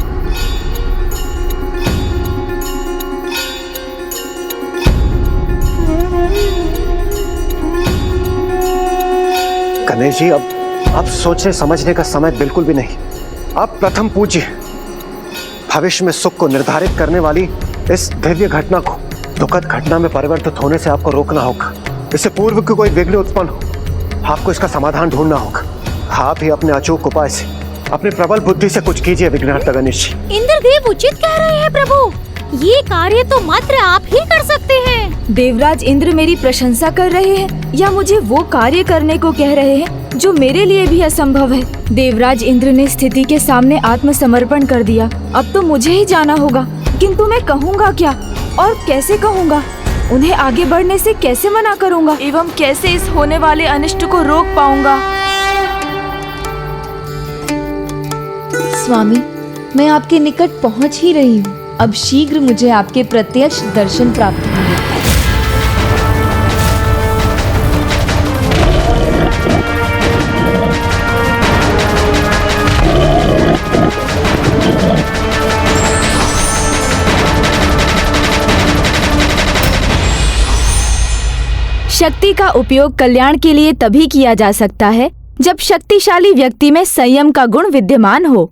L: गणेश जी, अब सोचने समझने का समय बिल्कुल भी नहीं। अब प्रथम पूज्य भविष्य में सुख को निर्धारित करने वाली इस दिव्य घटना को दुखद घटना में परिवर्तित होने से आपको रोकना होगा। इससे पूर्व कि कोई विघ्न उत्पन्न हो, आपको इसका समाधान ढूंढना होगा। आप ही अपने अचूक उपाय से, अपनी प्रबल बुद्धि से कुछ कीजिए विघ्नहर्ता गणेश जी।
I: इंद्रदेव उचित कह रहे हैं प्रभु, ये कार्य तो मात्र आप ही कर सकते हैं।
A: देवराज इंद्र मेरी प्रशंसा कर रहे हैं या मुझे वो कार्य करने को कह रहे हैं जो मेरे लिए भी असंभव है। देवराज इंद्र ने स्थिति के सामने आत्मसमर्पण कर दिया। अब तो मुझे ही जाना होगा, किंतु मैं कहूँगा क्या और कैसे कहूँगा? उन्हें आगे बढ़ने से कैसे मना करूँगा एवं कैसे इस होने वाले अनिष्ट को रोक पाऊँगा?
H: स्वामी, मैं आपके निकट पहुंच ही रही हूँ। अब शीघ्र मुझे आपके प्रत्यक्ष दर्शन प्राप्त होंगे।
A: शक्ति का उपयोग कल्याण के लिए तभी किया जा सकता है जब शक्तिशाली व्यक्ति में संयम का गुण विद्यमान हो।